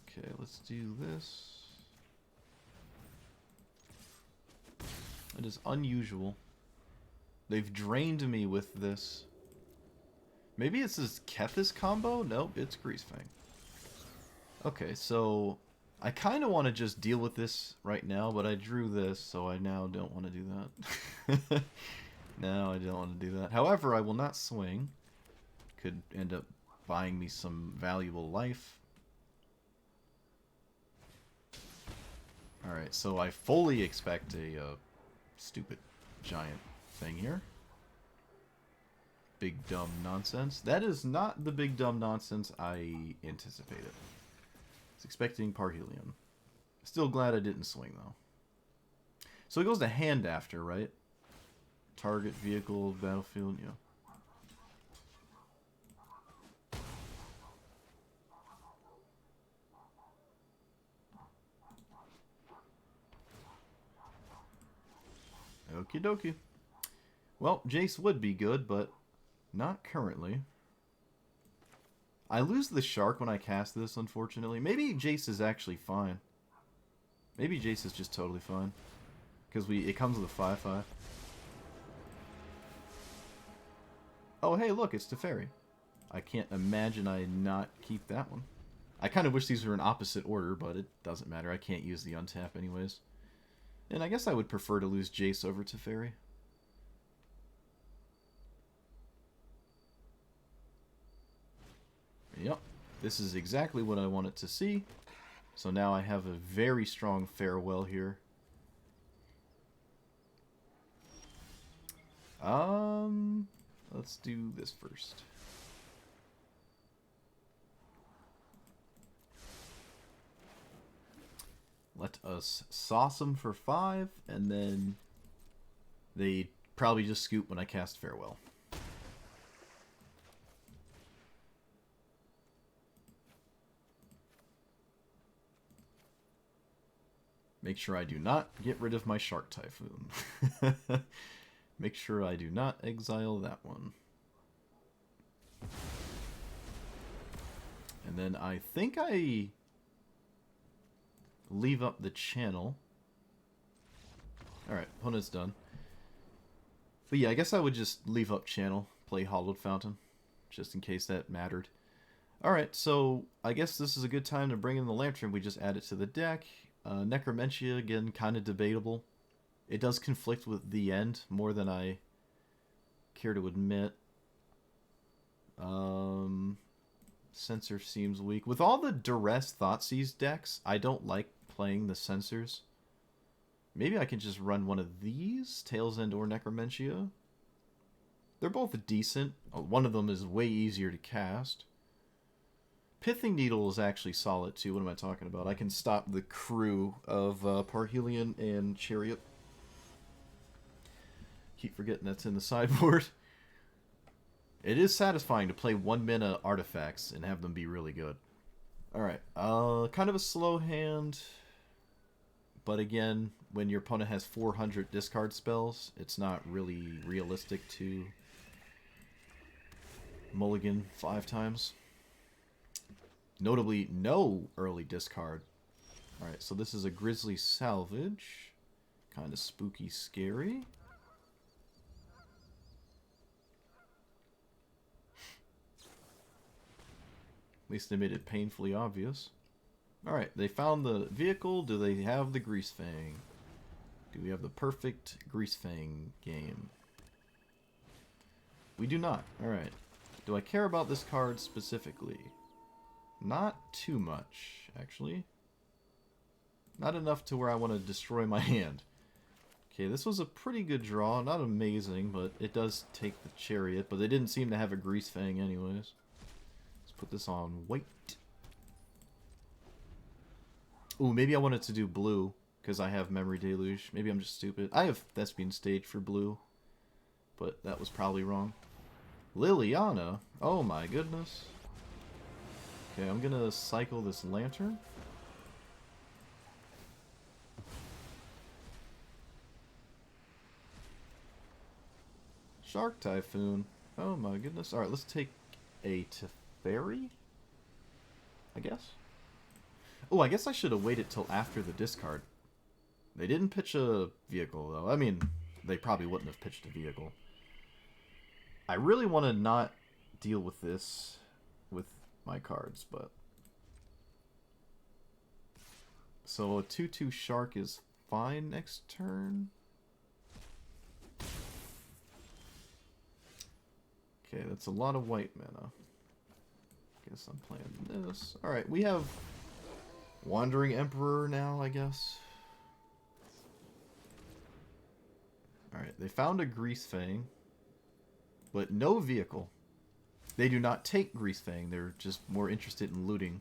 Okay, let's do this. It is unusual. They've drained me with this. Maybe it's this Kethis combo? Nope, it's Greasefang. Okay, so I kind of want to just deal with this right now, but I drew this, so I now don't want to do that. No, I don't want to do that. However, I will not swing. Could end up buying me some valuable life. Alright, so I fully expect a stupid giant thing here. Big dumb nonsense. That is not the big dumb nonsense I anticipated. I was expecting Parhelion. Still glad I didn't swing, though. So it goes to hand after, right? Target, vehicle, battlefield, yeah. Okie dokie. Well, Jace would be good, but not currently. I lose the shark when I cast this, unfortunately. Maybe Jace is actually fine. Maybe Jace is just totally fine. Because it comes with a 5/5. Oh, hey, look, it's Teferi. I can't imagine I not keep that one. I kind of wish these were in opposite order, but it doesn't matter. I can't use the untap anyways. And I guess I would prefer to lose Jace over Teferi. Yep, this is exactly what I wanted to see. So now I have a very strong farewell here. Let's do this first. Let us sauce them for 5, and then they probably just scoop when I cast Farewell. Make sure I do not get rid of my Shark Typhoon. Make sure I do not exile that one. And then I think I leave up the channel. Alright, opponent's done. But yeah, I guess I would just leave up channel, play Hollowed Fountain, just in case that mattered. Alright, so I guess this is a good time to bring in the Lantern. We just add it to the deck. Necromentia, again, kind of debatable. It does conflict with the end more than I care to admit. Censor seems weak. With all the Duress Thoughtseize decks, I don't like playing the Censors. Maybe I can just run one of these, Tails End or Necromentia. They're both decent. One of them is way easier to cast. Pithing Needle is actually solid too. What am I talking about? I can stop the crew of Parhelion and Chariot. Keep forgetting that's in the sideboard. It is satisfying to play 1 mana artifacts and have them be really good. Alright, kind of a slow hand. But again, when your opponent has 400 discard spells, it's not really realistic to mulligan 5 times. Notably, no early discard. Alright, so this is a Grizzly Salvage. Kind of spooky, scary. At least they made it painfully obvious. Alright, they found the vehicle. Do they have the Greasefang? Do we have the perfect Greasefang game? We do not. Alright. Do I care about this card specifically? Not too much, actually. Not enough to where I want to destroy my hand. Okay, this was a pretty good draw. Not amazing, but it does take the Chariot. But they didn't seem to have a Greasefang anyways. Let's put this on white. Ooh, maybe I wanted to do blue, because I have Memory Deluge. Maybe I'm just stupid. I have Thespian Stage for blue, but that was probably wrong. Liliana? Oh my goodness. Okay, I'm gonna cycle this Lantern. Shark Typhoon. Oh my goodness. Alright, let's take a Teferi, I guess. Oh, I guess I should have waited till after the discard. They didn't pitch a vehicle, though. I mean, they probably wouldn't have pitched a vehicle. I really want to not deal with this with my cards, but... So a 2/2 Shark is fine next turn. Okay, that's a lot of white mana. Guess I'm playing this. Alright, we have Wandering Emperor now, I guess. Alright, they found a Greasefang, but no vehicle. They do not take Greasefang, they're just more interested in looting,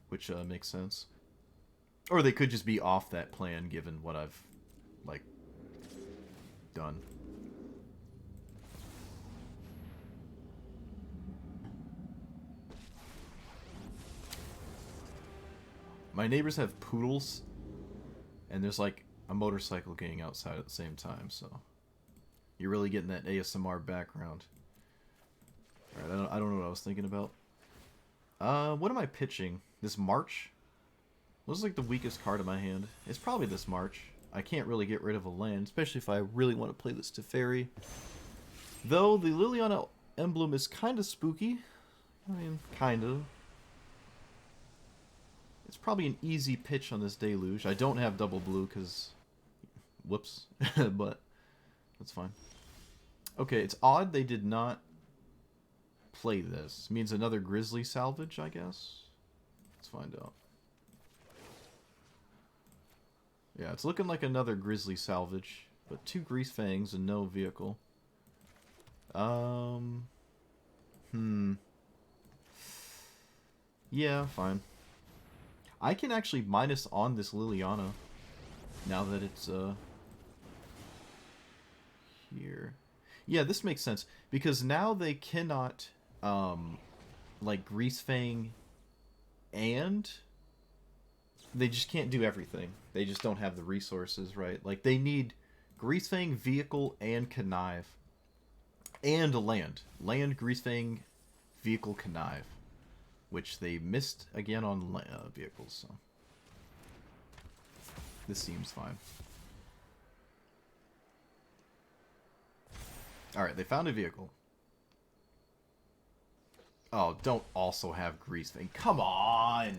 which makes sense. Or they could just be off that plan, given what I've, like, done. My neighbors have poodles, and there's like a motorcycle getting outside at the same time, so you're really getting that ASMR background. Alright, I don't know what I was thinking about. What am I pitching? This March? What's like the weakest card in my hand? It's probably this March. I can't really get rid of a land, especially if I really want to play this Teferi. Though the Liliana emblem is kind of spooky. I mean, kind of. It's probably an easy pitch on this Deluge. I don't have double blue because... Whoops. But that's fine. Okay, it's odd they did not play this. It means another Grizzly Salvage, I guess? Let's find out. Yeah, it's looking like another Grizzly Salvage. But 2 Greasefangs and no vehicle. Yeah, fine. I can actually minus on this Liliana now that it's here. Yeah, this makes sense because now they cannot like Greasefang, and they just can't do everything. They just don't have the resources, right? Like they need Greasefang, vehicle, and connive, and a land. Land, Greasefang, vehicle, connive. Which they missed again on vehicles, so this seems fine. Alright, they found a vehicle. Oh, don't also have Greasefang. Come on!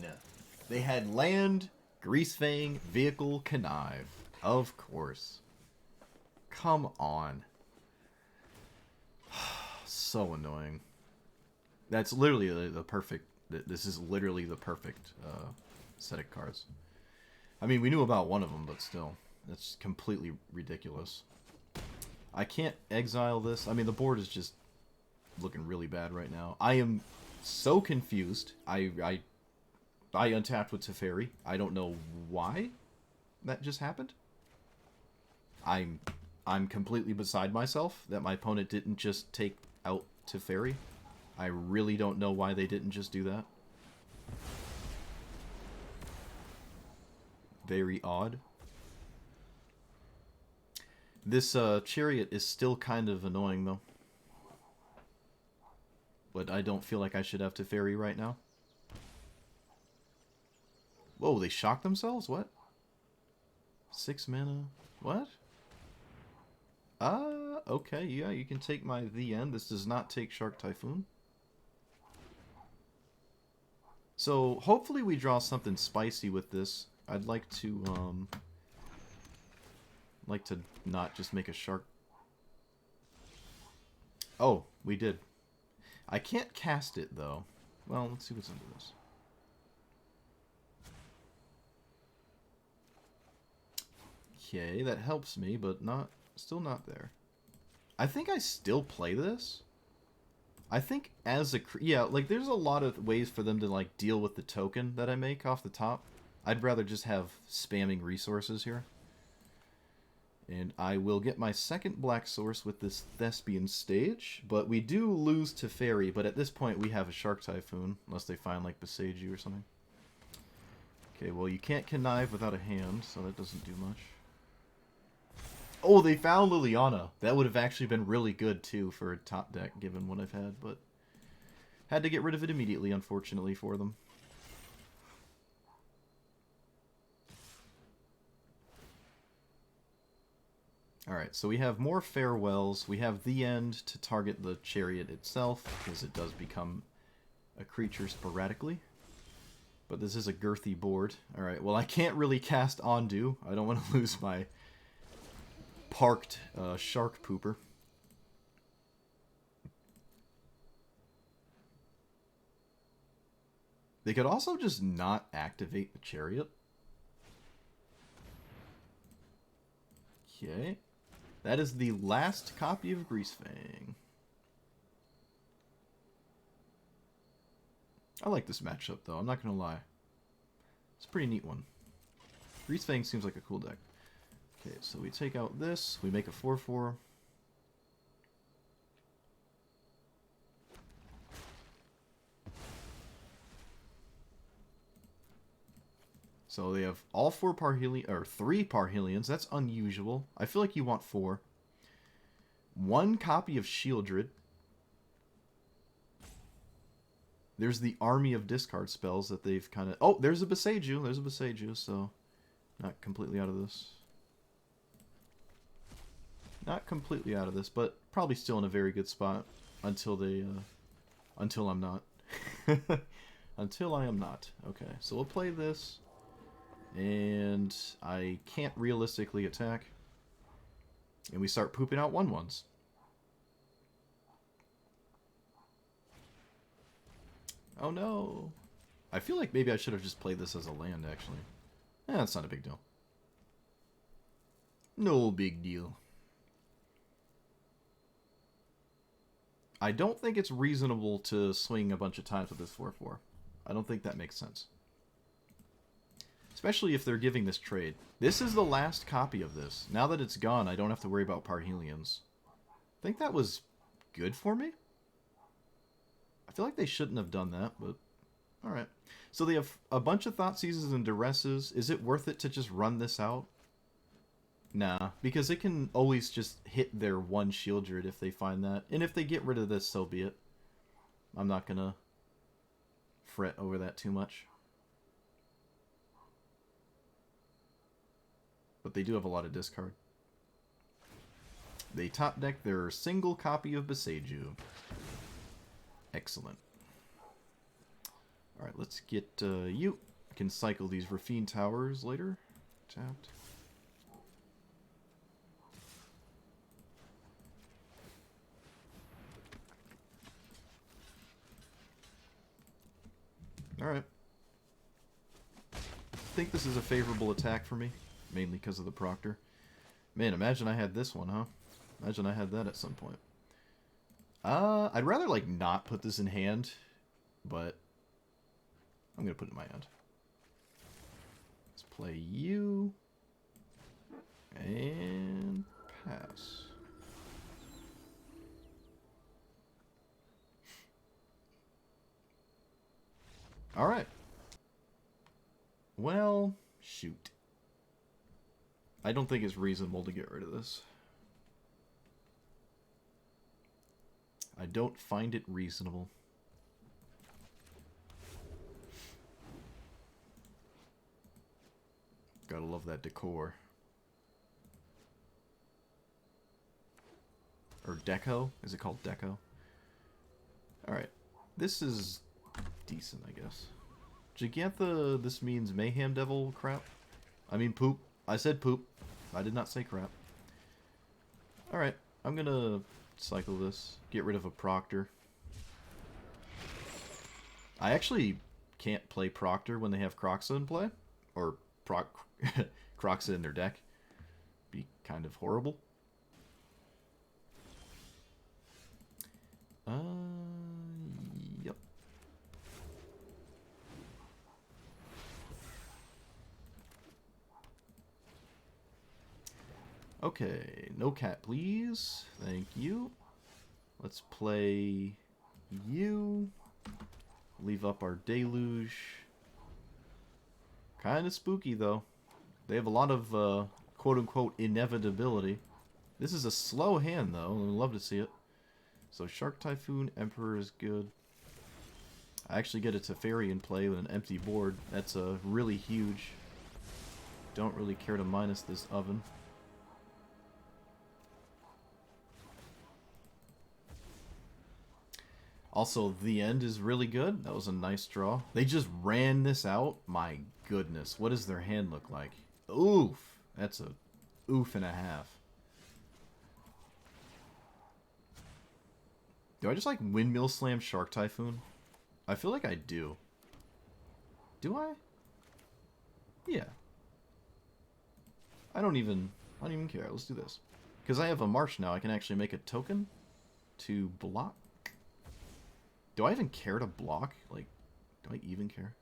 They had land, Greasefang, vehicle, connive. Of course. Come on. So annoying. That's literally the perfect... This is literally the perfect set of cards. I mean, we knew about one of them, but still. That's completely ridiculous. I can't exile this. I mean, the board is just looking really bad right now. I am so confused. I untapped with Teferi. I don't know why that just happened. I'm completely beside myself that my opponent didn't just take out Teferi. I really don't know why they didn't just do that. Very odd. This chariot is still kind of annoying, though. But I don't feel like I should have Teferi right now. Whoa, they shocked themselves? What? 6 mana? What? Okay, yeah, you can take my The End. This does not take Shark Typhoon. So, hopefully we draw something spicy with this. I'd like to not just make a shark. Oh, we did. I can't cast it, though. Well, let's see what's under this. Okay, that helps me, but still not there. I think I still play this. I think as a... Yeah, like, there's a lot of ways for them to, like, deal with the token that I make off the top. I'd rather just have spamming resources here. And I will get my second black source with this Thespian stage. But we do lose Teferi, but at this point we have a Shark Typhoon. Unless they find, like, Besage You or something. Okay, well, you can't connive without a hand, so that doesn't do much. Oh, they found Liliana. That would have actually been really good, too, for a top deck, given what I've had, but... Had to get rid of it immediately, unfortunately, for them. Alright, so we have more farewells. We have The End to target the chariot itself, because it does become a creature sporadically. But this is a girthy board. Alright, well, I can't really cast Undo. I don't want to lose my... parked shark pooper. They could also just not activate the chariot. Okay. That is the last copy of Greasefang. I like this matchup, though. I'm not going to lie. It's a pretty neat one. Greasefang seems like a cool deck. Okay, so we take out this. We make a 4/4. So they have all 4 Parhelions, or 3 Parhelions. That's unusual. I feel like you want 4. 1 copy of Shieldred. There's the army of discard spells that they've kind of... Oh, there's a Besage You. There's a Besage You, so not completely out of this. Not completely out of this, but probably still in a very good spot until they... until I'm not. Until I am not. Okay, so we'll play this. And I can't realistically attack. And we start pooping out 1/1s. Oh no. I feel like maybe I should have just played this as a land, actually. That's not a big deal. No big deal. I don't think it's reasonable to swing a bunch of times with this 4/4. I don't think that makes sense. Especially if they're giving this trade. This is the last copy of this. Now that it's gone, I don't have to worry about Parhelions. I think that was good for me. I feel like they shouldn't have done that, but... Alright. So they have a bunch of Thought Seizes and Duresses. Is it worth it to just run this out? Nah, because it can always just hit their 1 Shieldred if they find that. And if they get rid of this, so be it. I'm not gonna fret over that too much. But they do have a lot of discard. They top deck their single copy of Besage You. Excellent. Alright, let's get you. Can cycle these Rafine Towers later. Tapped. Alright. I think this is a favorable attack for me. Mainly because of the Proctor. Man, imagine I had this one, huh? Imagine I had that at some point. I'd rather, like, not put this in hand. But I'm going to put it in my hand. Let's play you. And pass. Alright. Well, shoot. I don't think it's reasonable to get rid of this. I don't find it reasonable. Gotta love that decor. Or deco? Is it called deco? Alright. This is decent, I guess. Gigantha, this means Mayhem Devil crap? I mean poop. I said poop. I did not say crap. Alright. I'm gonna cycle this. Get rid of a Proctor. I actually can't play Proctor when they have Kroxa in play. Or Kroxa in their deck. Be kind of horrible. Yep. Okay, no cat, please. Thank you. Let's play you. Leave up our Deluge. Kind of spooky, though. They have a lot of, quote-unquote, inevitability. This is a slow hand, though. I'd love to see it. So Shark Typhoon, Emperor is good. I actually get a Teferi in play with an empty board. That's really huge. Don't really care to minus this oven. Also, the end is really good. That was a nice draw. They just ran this out. My goodness. What does their hand look like? Oof. That's a oof and a half. Do I just like windmill slam Shark Typhoon? I feel like I do. Do I? Yeah. I don't even care. Let's do this. Because I have a march now, I can actually make a token to block. Do I even care to block? Like, do I even care?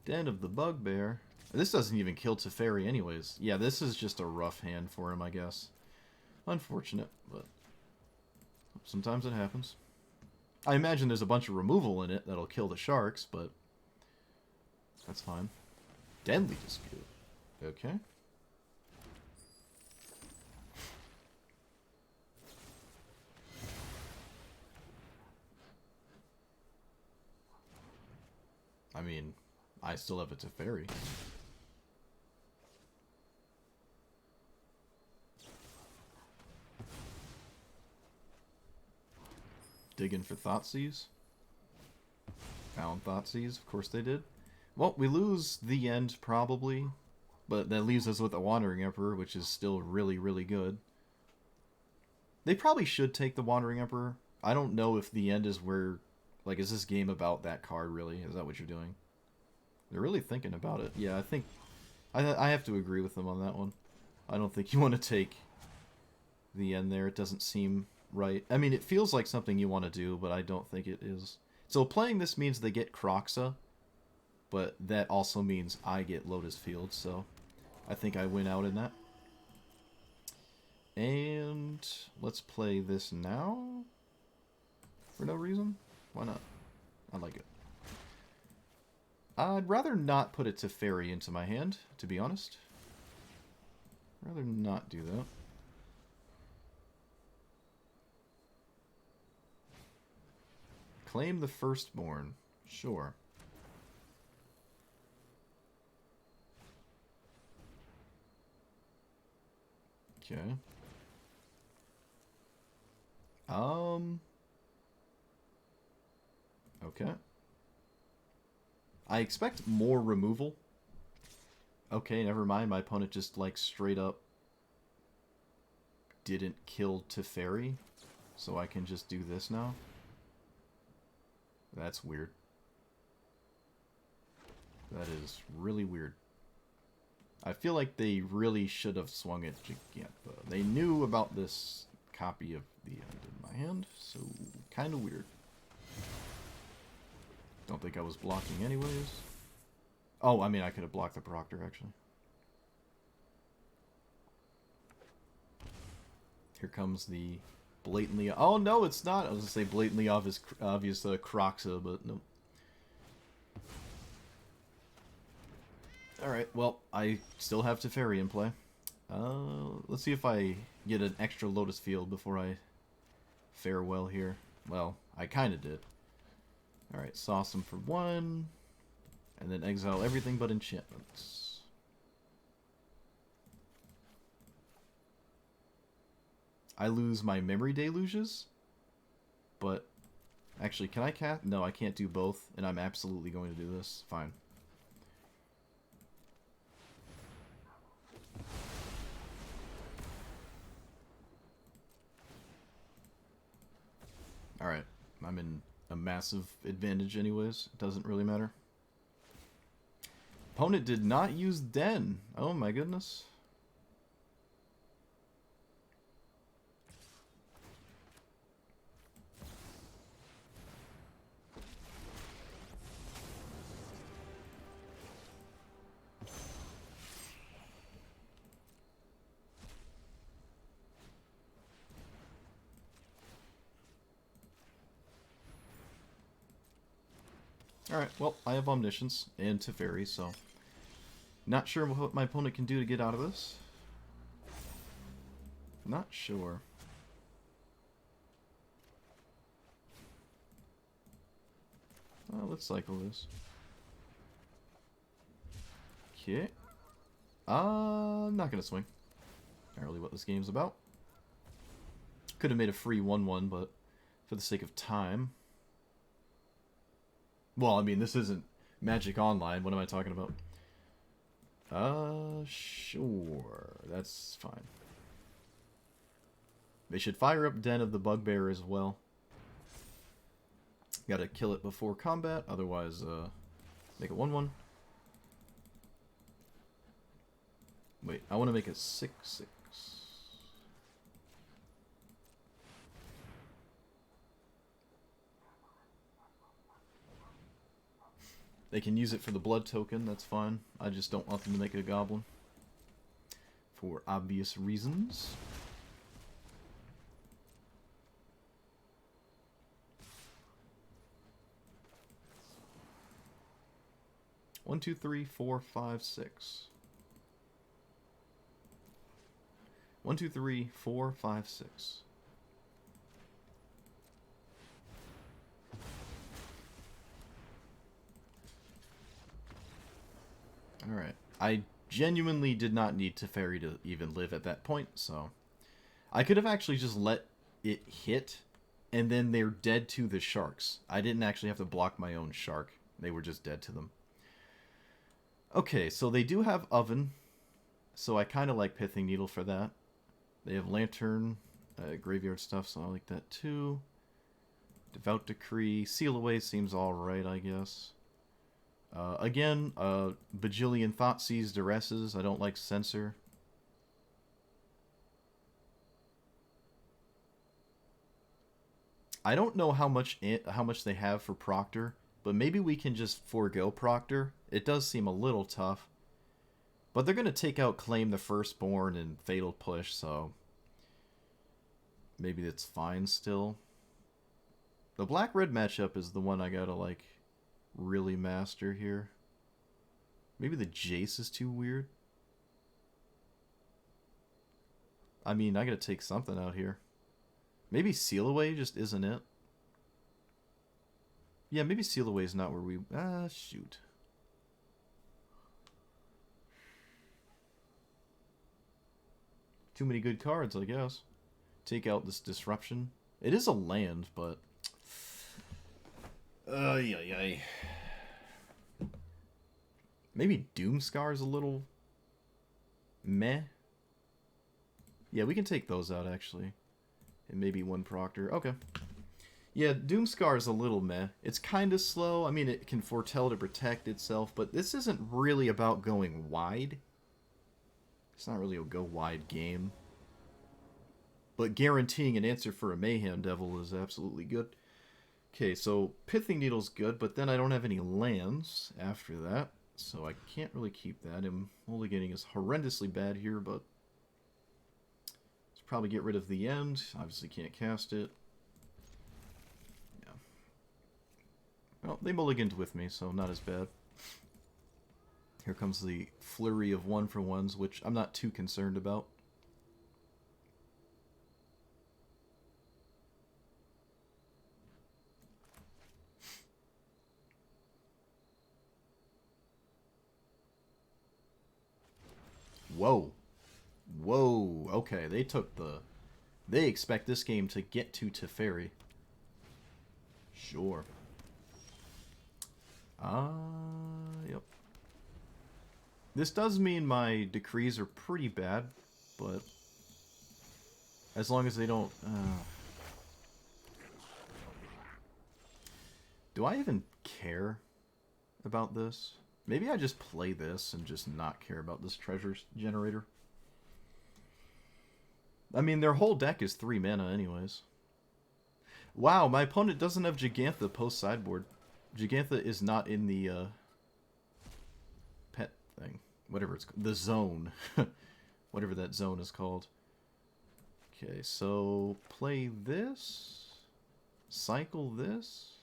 Den of the Bugbear. This doesn't even kill Teferi anyways. Yeah, this is just a rough hand for him, I guess. Unfortunate, but sometimes it happens. I imagine there's a bunch of removal in it that'll kill the sharks, but that's fine. Deadly Dispute. Okay. I mean, I still have a Teferi. Digging for Thoughtseize. Found Thoughtseize, of course they did. Well, we lose the end, probably. But that leaves us with a Wandering Emperor, which is still really, really good. They probably should take the Wandering Emperor. I don't know if the end is where... Like, is this game about that card, really? Is that what you're doing? They're really thinking about it. Yeah, I think... I have to agree with them on that one. I don't think you want to take the end there. It doesn't seem right. I mean, it feels like something you want to do, but I don't think it is. So playing this means they get Kroxa, but that also means I get Lotus Field, so I think I win out in that. And let's play this now. For no reason. Why not? I like it. I'd rather not put a Teferi into my hand, to be honest. Rather not do that. Claim the Firstborn. Sure. Okay. Okay. I expect more removal. Okay, never mind. My opponent just, like, straight up didn't kill Teferi. So I can just do this now. That's weird. That is really weird. I feel like they really should have swung at Gigantha. They knew about this copy of the end in my hand, so kind of weird. Don't think I was blocking anyways. Oh, I mean, I could have blocked the Proctor, actually. Here comes the blatantly... Oh, no, it's not. I was going to say blatantly obvious Croxa, but no. Alright, well, I still have Teferi in play. Let's see if I get an extra Lotus Field before I fare well here. Well, I kind of did. Alright, sauce him for 1. And then exile everything but enchantments. I lose my Memory Deluges. But, actually, can I cast? No, I can't do both. And I'm absolutely going to do this. Fine. Alright, I'm in a massive advantage anyways. It doesn't really matter. Opponent did not use Den. Oh my goodness. Alright, well, I have Omniscience and Teferi, so... Not sure what my opponent can do to get out of this. Not sure. Let's cycle this. Okay. I'm not gonna swing. Not really what this game's about. Could have made a free 1-1, but for the sake of time... Well, I mean, this isn't Magic Online. What am I talking about? Sure. That's fine. They should fire up Den of the Bugbear as well. Gotta kill it before combat, otherwise, make it 1-1. Wait, I want to make it 6-6. They can use it for the blood token, that's fine. I just don't want them to make a goblin. For obvious reasons. One, two, three, 4, 5, 6. 1, 2, 3, 4, 5, 6. Alright. I genuinely did not need Teferi to even live at that point, so... I could have actually just let it hit, and then they're dead to the sharks. I didn't actually have to block my own shark. They were just dead to them. Okay, so they do have Oven, so I kind of like Pithing Needle for that. They have Lantern, graveyard stuff, so I like that too. Devout Decree. Seal Away seems alright, I guess. Again, bajillion Thoughtseize Duresses. I don't like Censor. I don't know how much they have for Proctor, but maybe we can just forego Proctor. It does seem a little tough. But they're going to take out Claim the Firstborn and Fatal Push, so... maybe it's fine still. The black-red matchup is the one I gotta, like, really master here. Maybe the Jace is too weird. I mean, I gotta take something out here. Maybe Seal Away just isn't it. Yeah, maybe Seal Away is not where we... shoot. Too many good cards, I guess. Take out this Disruption. It is a land, but... Yeah. Maybe Doomscar's a little meh. Yeah, we can take those out, actually. And maybe one Proctor. Okay. Yeah, Doomscar is a little meh. It's kind of slow. I mean, it can foretell to protect itself, but this isn't really about going wide. It's not really a go-wide game. But guaranteeing an answer for a Mayhem Devil is absolutely good. Okay, so Pithing Needle's good, but then I don't have any lands after that. So I can't really keep that. I'm only getting is horrendously bad here, but let's probably get rid of the end. Obviously can't cast it. Yeah. Well, they mulliganed with me, so not as bad. Here comes the flurry of 1-for-1s, which I'm not too concerned about. Whoa. Whoa. Okay, they took the... They expect this game to get to Teferi. Sure. Yep. This does mean my decrees are pretty bad, but... As long as they don't... Do I even care about this? Maybe I just play this and just not care about this treasure generator. I mean, their whole deck is 3 mana anyways. Wow, my opponent doesn't have Gigantha post-sideboard. Gigantha is not in the pet thing. Whatever it's called. The zone. Whatever that zone is called. Okay, so play this. Cycle this.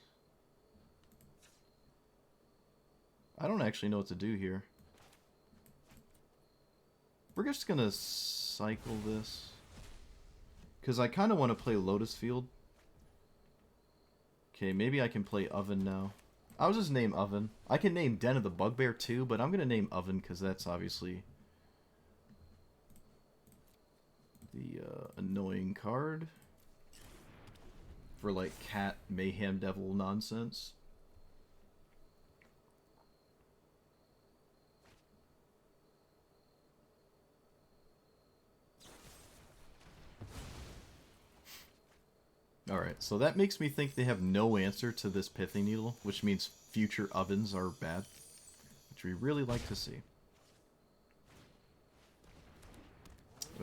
I don't actually know what to do here. We're just gonna cycle this. Because I kind of want to play Lotus Field. Okay, maybe I can play Oven now. I'll just name Oven. I can name Den of the Bugbear too, but I'm going to name Oven because that's obviously the annoying card for like cat mayhem devil nonsense. Alright, so that makes me think they have no answer to this Pithing Needle, which means future ovens are bad, which we really like to see.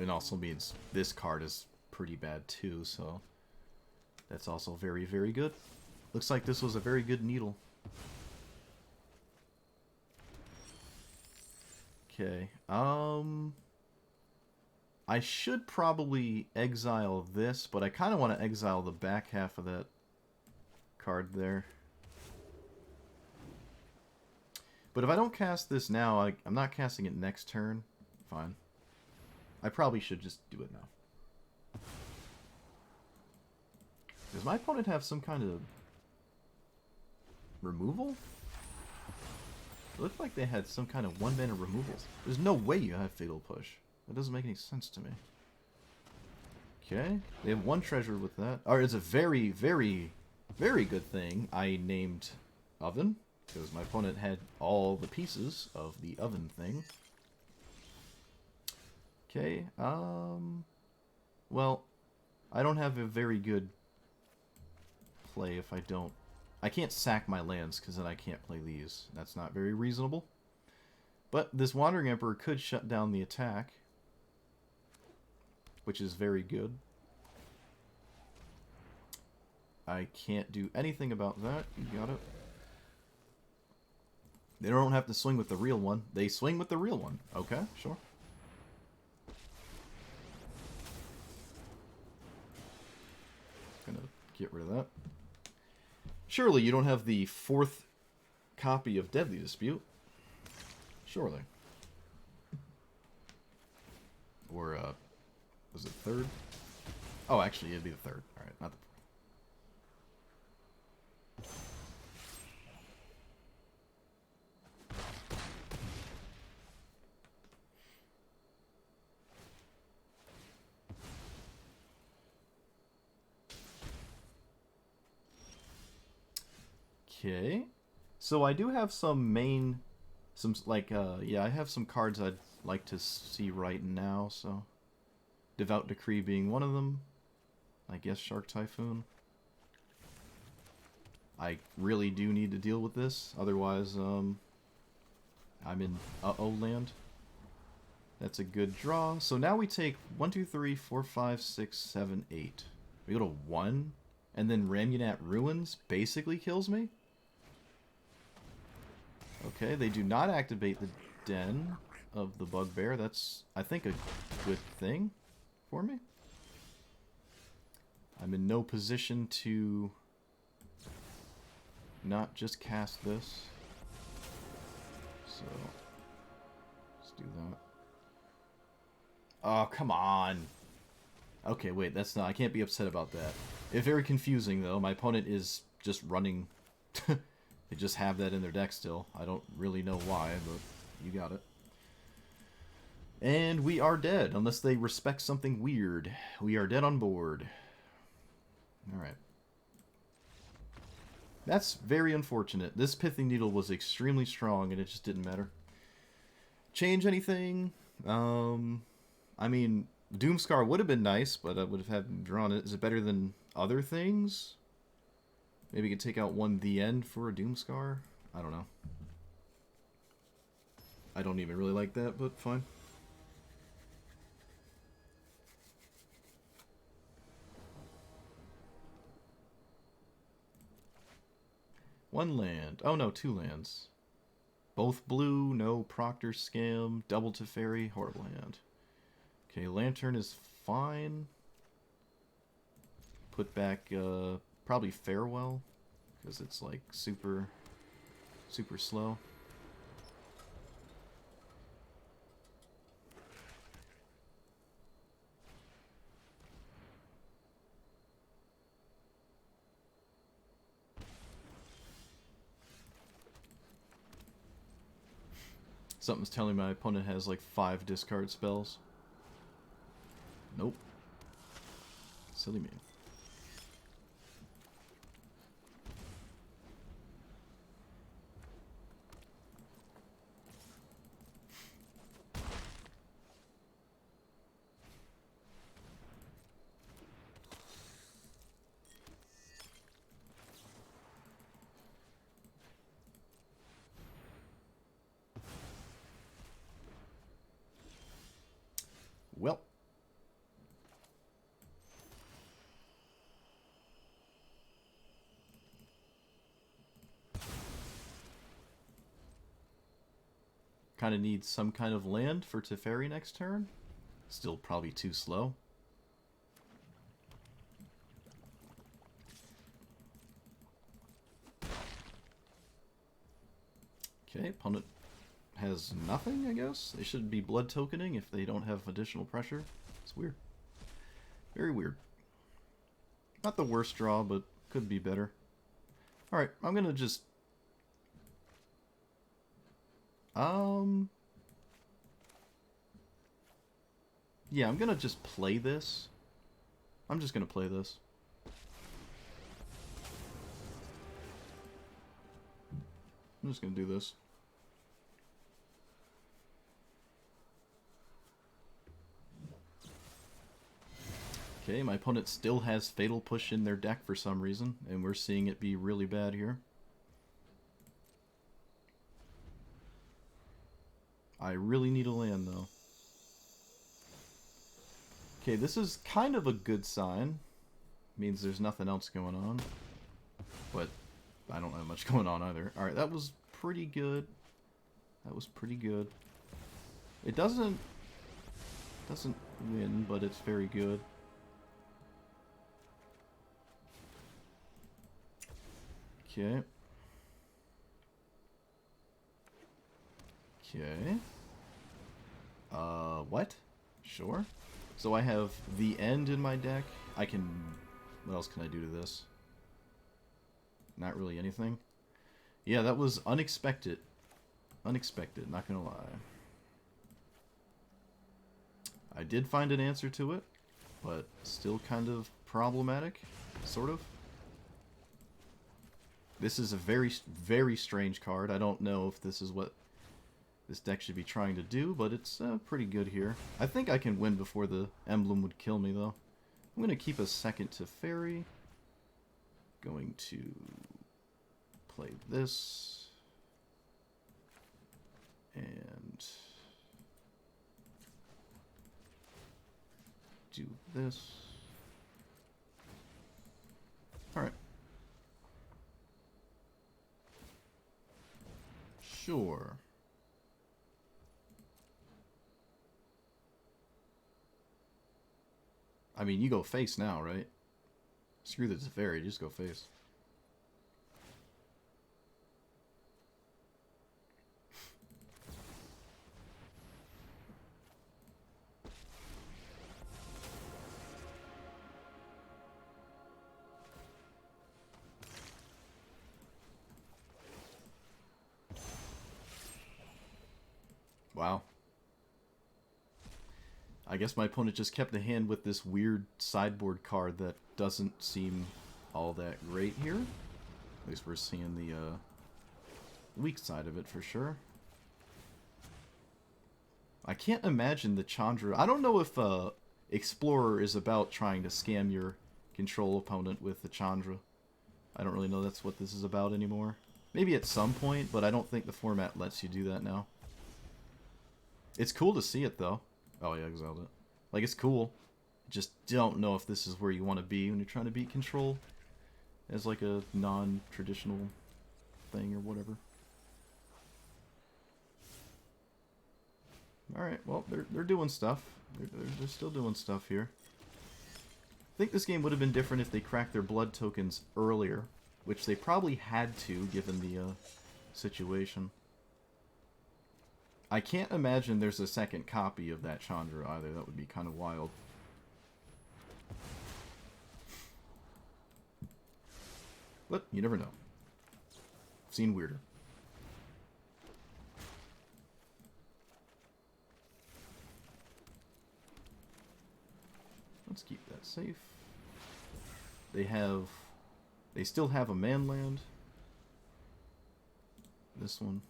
It also means this card is pretty bad too, so that's also very, very good. Looks like this was a very good needle. Okay, I should probably exile this, but I kind of want to exile the back half of that card there. But if I don't cast this now, I'm not casting it next turn. Fine. I probably should just do it now. Does my opponent have some kind of removal? It looked like they had some kind of 1-mana removals. There's no way you have Fatal Push. That doesn't make any sense to me. Okay, they have 1 treasure with that. Or it's a very, very, very good thing I named Oven, because my opponent had all the pieces of the Oven thing. Okay, well, I don't have a very good play if I don't... I can't sack my lands, because then I can't play these. That's not very reasonable. But this Wandering Emperor could shut down the attack, which is very good. I can't do anything about that. You got it. They don't have to swing with the real one. They swing with the real one. Okay, sure. Gonna get rid of that. Surely you don't have the 4th copy of Deadly Dispute. Surely. Or, was it 3rd? Oh, actually, it'd be the 3rd. Alright, not the 4th. Okay. So I do have some main... yeah, I have some cards I'd like to see right now, so... Devout Decree being one of them. I guess Shark Typhoon. I really do need to deal with this, otherwise, I'm in uh-oh land. That's a good draw. So now we take 1, 2, 3, 4, 5, 6, 7, 8. We go to 1, and then Ramunat Ruins basically kills me? Okay, they do not activate the Den of the Bugbear. That's, I think, a good thing for me. I'm in no position to not just cast this. So, let's do that. Oh, come on. Okay, wait, that's not... I can't be upset about that. It's very confusing, though. My opponent is just running... They just have that in their deck still. I don't really know why, but you got it. And we are dead, unless they respect something weird. We are dead on board. Alright. That's very unfortunate. This Pithing Needle was extremely strong, and it just didn't matter. Change anything? I mean, Doomscar would have been nice, but I would have had drawn it. Is it better than other things? Maybe you could take out one The End for a Doomscar? I don't know. I don't even really like that, but fine. One land. Oh no, 2 lands. Both blue, no Proctor Scam, double Teferi, horrible hand. Okay, Lantern is fine. Put back, probably Farewell, because it's like super slow. Something's telling my opponent has like 5 discard spells. Nope. Silly me. Well. Kind of needs some kind of land for Teferi next turn. Still probably too slow. Okay, opponent has nothing, I guess. They should be blood tokening if they don't have additional pressure. It's weird. Very weird. Not the worst draw, but could be better. Alright, I'm gonna just... Yeah, I'm gonna just play this. I'm just gonna play this. I'm just gonna do this. Okay, my opponent still has Fatal Push in their deck for some reason, and we're seeing it be really bad here. I really need a land, though. Okay, this is kind of a good sign. Means there's nothing else going on. But I don't have much going on either. Alright, that was pretty good. That was pretty good. It doesn't win, but it's very good. Okay. Okay. What? Sure. So I have The End in my deck. I can... What else can I do to this? Not really anything. Yeah, that was unexpected. Unexpected, not gonna lie. I did find an answer to it, but still kind of problematic, sort of. This is a very, very strange card. I don't know if this is what this deck should be trying to do, but it's pretty good here. I think I can win before the emblem would kill me, though. I'm going to keep a second Teferi. Going to play this. And do this. Alright. Sure. I mean, you go face now, right? Screw the Teferi, just go face. Wow. I guess my opponent just kept the hand with this weird sideboard card that doesn't seem all that great here. At least we're seeing the weak side of it for sure. I can't imagine the Chandra. I don't know if Explorer is about trying to scam your control opponent with the Chandra. I don't really know that's what this is about anymore. Maybe at some point, but I don't think the format lets you do that now. It's cool to see it, though. Oh, yeah, exiled it. Like, it's cool. Just don't know if this is where you want to be when you're trying to beat control as, like, a non-traditional thing or whatever. Alright, well, they're doing stuff. They're still doing stuff here. I think this game would have been different if they cracked their blood tokens earlier, which they probably had to, given the situation. I can't imagine there's a second copy of that Chandra either. That would be kind of wild. But you never know. I've seen weirder. Let's keep that safe. They still have a man land. This one.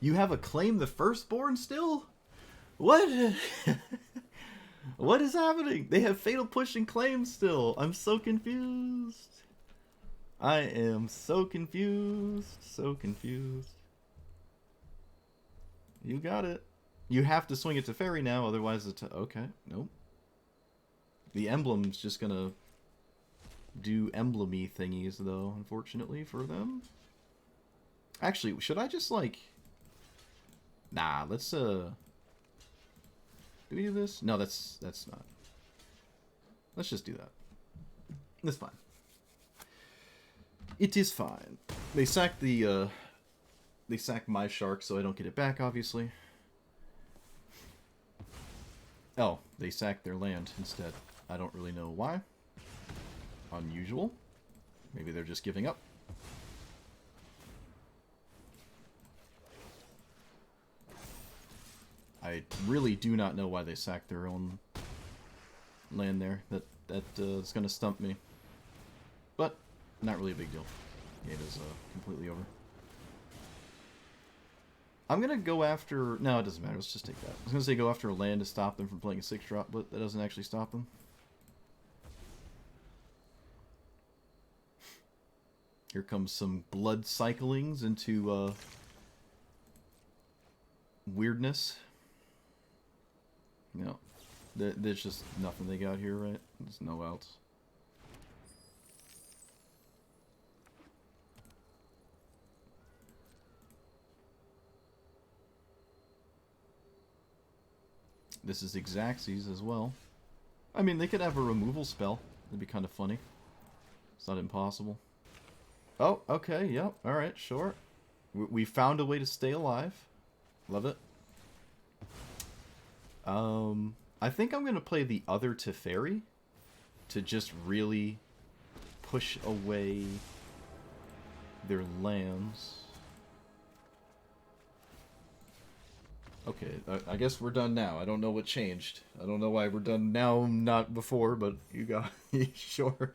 You have a Claim the Firstborn still? What? What is happening? They have Fatal Push and Claim still. I'm so confused. I am so confused. So confused. You got it. You have to swing it to Fairy now, otherwise it's... Okay, nope. The emblem's just gonna do emblem-y thingies, though, unfortunately, for them. Actually, should I just, like... Nah, let's, do we do this? No, that's not. Let's just do that. That's fine. It is fine. They sacked the, they sacked my shark, so I don't get it back, obviously. Oh, they sacked their land instead. I don't really know why. Unusual. Maybe they're just giving up. I really do not know why they sacked their own land there. That is going to stump me. But, not really a big deal. Game is completely over. I'm going to go after... No, it doesn't matter. Let's just take that. I was going to say go after a land to stop them from playing a 6-drop, but that doesn't actually stop them. Here comes some blood cyclings into weirdness. No. There's just nothing they got here, right? There's no outs. This is Xaxes as well. I mean, they could have a removal spell. That'd be kind of funny. It's not impossible. Oh, okay, yep, alright, sure. We found a way to stay alive. Love it. I think I'm going to play the other Teferi to just really push away their lands. Okay, I guess we're done now. I don't know what changed. I don't know why we're done now, not before, but you got sure.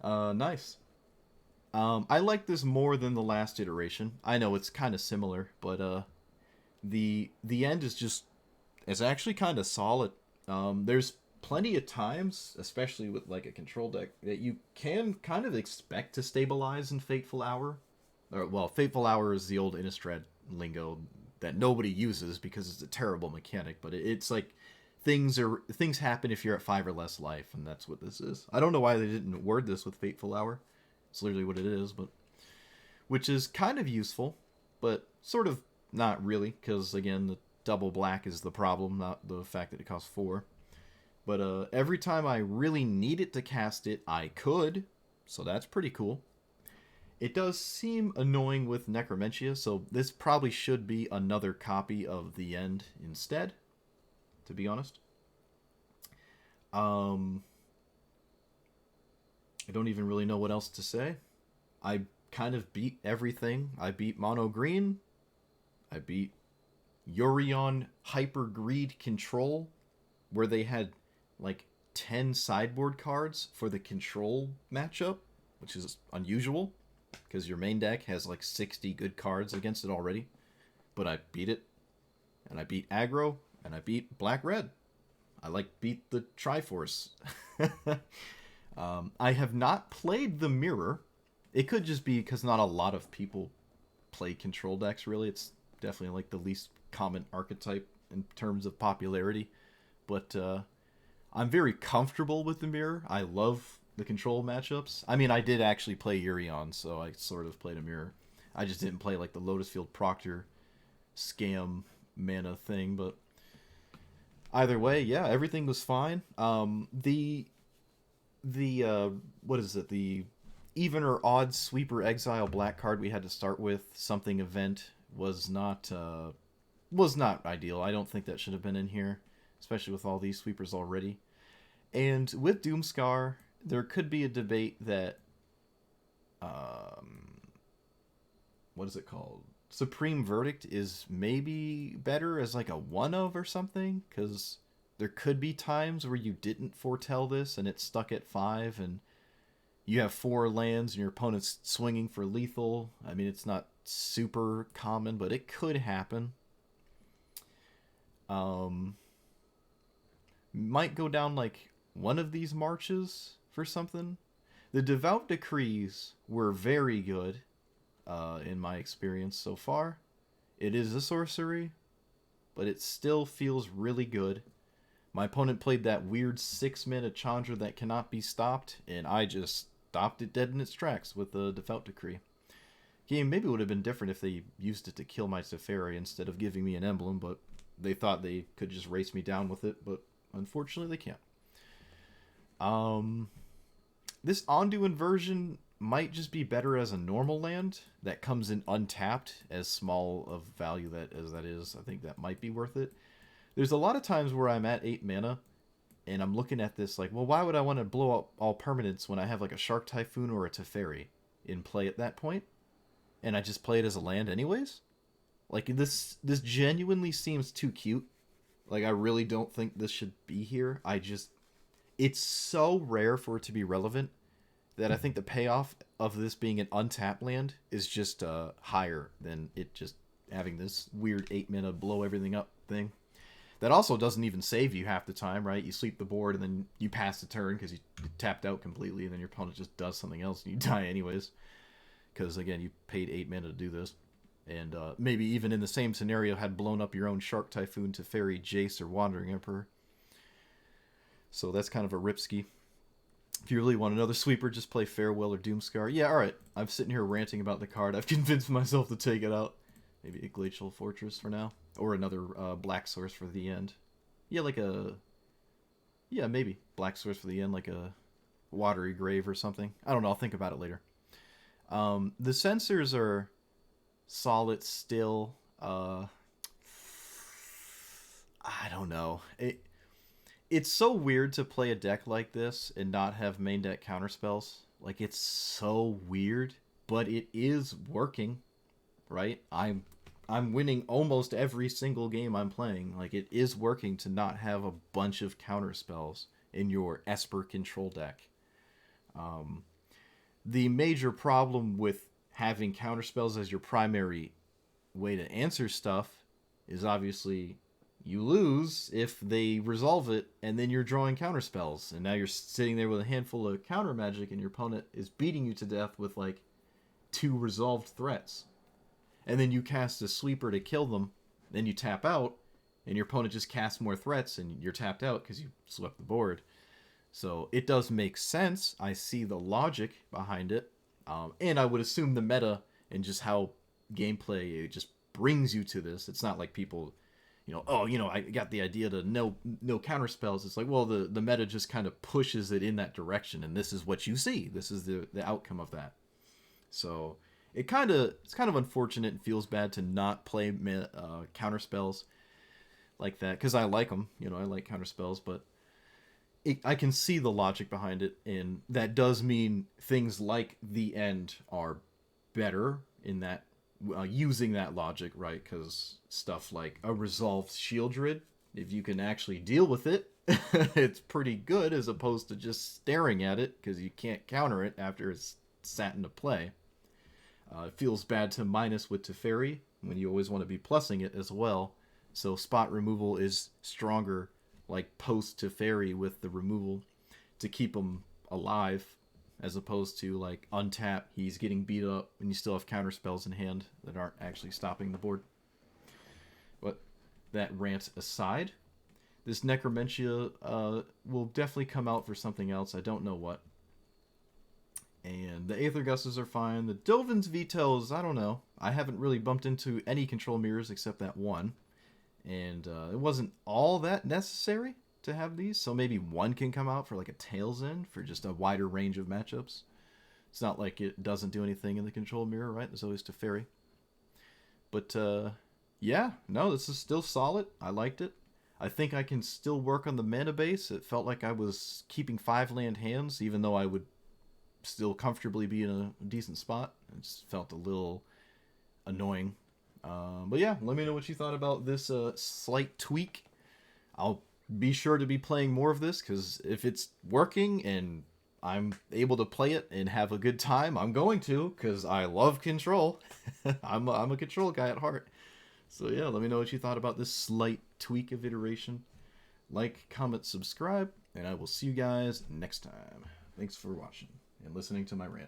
Nice. I like this more than the last iteration. I know it's kind of similar, but the end is just it's actually kind of solid. There's plenty of times, especially with like a control deck, that you can kind of expect to stabilize in Fateful Hour. Or, well, Fateful Hour is the old Innistrad lingo that nobody uses because it's a terrible mechanic, but it's like things happen if you're at 5 or less life, and that's what this is. I don't know why they didn't word this with Fateful Hour. It's literally what it is, but which is kind of useful, but sort of not really, because again, the double black is the problem, not the fact that it costs 4. But every time I really needed to cast it, I could, so that's pretty cool. It does seem annoying with Necromentia, so this probably should be another copy of the end instead, to be honest. I don't even really know what else to say. I kind of beat everything. I beat Mono Green. I beat Yorion Hyper Greed Control, where they had like 10 sideboard cards for the control matchup, which is unusual because your main deck has like 60 good cards against it already. But I beat it, and I beat aggro, and I beat black red. I beat the Triforce. I have not played the Mirror. It could just be because not a lot of people play control decks, really. It's definitely like the least common archetype in terms of popularity. But I'm very comfortable with the Mirror. I love the control matchups. I mean, I did actually play Urion, so I sort of played a Mirror. I just didn't play like the Lotus Field Proctor scam mana thing, but either way, yeah, everything was fine. The what is it? The even or odd sweeper exile black card we had to start with, something event, was not ideal. I don't think that should have been in here, especially with all these sweepers already. And with Doomscar, there could be a debate that what is it called? Supreme Verdict is maybe better as like a one of or something, because there could be times where you didn't foretell this and it's stuck at 5 and you have 4 lands and your opponent's swinging for lethal. I mean, it's not super common, but it could happen. Might go down like one of these marches for something. The Devout Decrees were very good in my experience so far. It is a sorcery, but it still feels really good. My opponent played that weird 6-mana Chandra that cannot be stopped, and I just stopped it dead in its tracks with the Devout Decree. Game maybe would have been different if they used it to kill my Teferi instead of giving me an emblem, but they thought they could just race me down with it, but unfortunately they can't. This Ondu version might just be better as a normal land that comes in untapped, as small of value as that is. I think that might be worth it. There's a lot of times where I'm at 8 mana and I'm looking at this like, well, why would I want to blow up all permanents when I have like a Shark Typhoon or a Teferi in play at that point? And I just play it as a land anyways? Like, this genuinely seems too cute. Like, I really don't think this should be here. It's so rare for it to be relevant that I think the payoff of this being an untapped land is just higher than it just having this weird 8 mana blow everything up thing. That also doesn't even save you half the time, right? You sweep the board and then you pass the turn because you tapped out completely, and then your opponent just does something else and you die anyways. Because, again, you paid 8 mana to do this. And maybe even in the same scenario had blown up your own Shark Typhoon, Teferi, Jace, or Wandering Emperor. So that's kind of a ripski. If you really want another sweeper, just play Farewell or Doomscar. Yeah, alright. I'm sitting here ranting about the card. I've convinced myself to take it out. Maybe a Glacial Fortress for now. Or another Black Source for the end. Yeah, maybe. Black Source for the end, like a Watery Grave or something. I don't know, I'll think about it later. The sensors are solid still. I don't know. It's so weird to play a deck like this and not have main deck counterspells. Like, it's so weird, but it is working, right? I'm I'm winning almost every single game I'm playing. Like, it is working to not have a bunch of counter spells in your Esper control deck. The major problem with having counter spells as your primary way to answer stuff is obviously you lose if they resolve it, and then you're drawing counter spells, and now you're sitting there with a handful of counter magic, and your opponent is beating you to death with like 2 resolved threats, and then you cast a sweeper to kill them, then you tap out, and your opponent just casts more threats, and you're tapped out because you swept the board. So it does make sense. I see the logic behind it, and I would assume the meta and just how gameplay it just brings you to this. It's not like people, oh, I got the idea to no counter spells. It's like, well, the meta just kind of pushes it in that direction, and this is what you see. This is the outcome of that. So it's kind of unfortunate and feels bad to not play counter spells like that, because I like them. I like counter spells, but I can see the logic behind it, and that does mean things like the end are better in that using that logic, right? Because stuff like a resolved Shieldred, if you can actually deal with it, it's pretty good, as opposed to just staring at it because you can't counter it after it's sat into play. It feels bad to minus with Teferi when you always want to be plussing it as well. So spot removal is stronger, like post Teferi with the removal to keep him alive, as opposed to like untap, he's getting beat up, and you still have counter spells in hand that aren't actually stopping the board. But that rant aside, this Necromentia will definitely come out for something else. I don't know what. And the Aether Gusses are fine. The Dovin's Vetoes, I don't know. I haven't really bumped into any control mirrors except that one. And it wasn't all that necessary to have these, so maybe one can come out for like a Tails End for just a wider range of matchups. It's not like it doesn't do anything in the control mirror, right? There's always Teferi. But yeah, no, this is still solid. I liked it. I think I can still work on the mana base. It felt like I was keeping 5-land hands, even though I would still comfortably be in a decent spot. It just felt a little annoying. But yeah, let me know what you thought about this slight tweak. I'll be sure to be playing more of this, because if it's working and I'm able to play it and have a good time, I'm going to, because I love control. I'm a control guy at heart. So yeah, let me know what you thought about this slight tweak of iteration. Like, comment, subscribe, and I will see you guys next time. Thanks for watching and listening to my rant.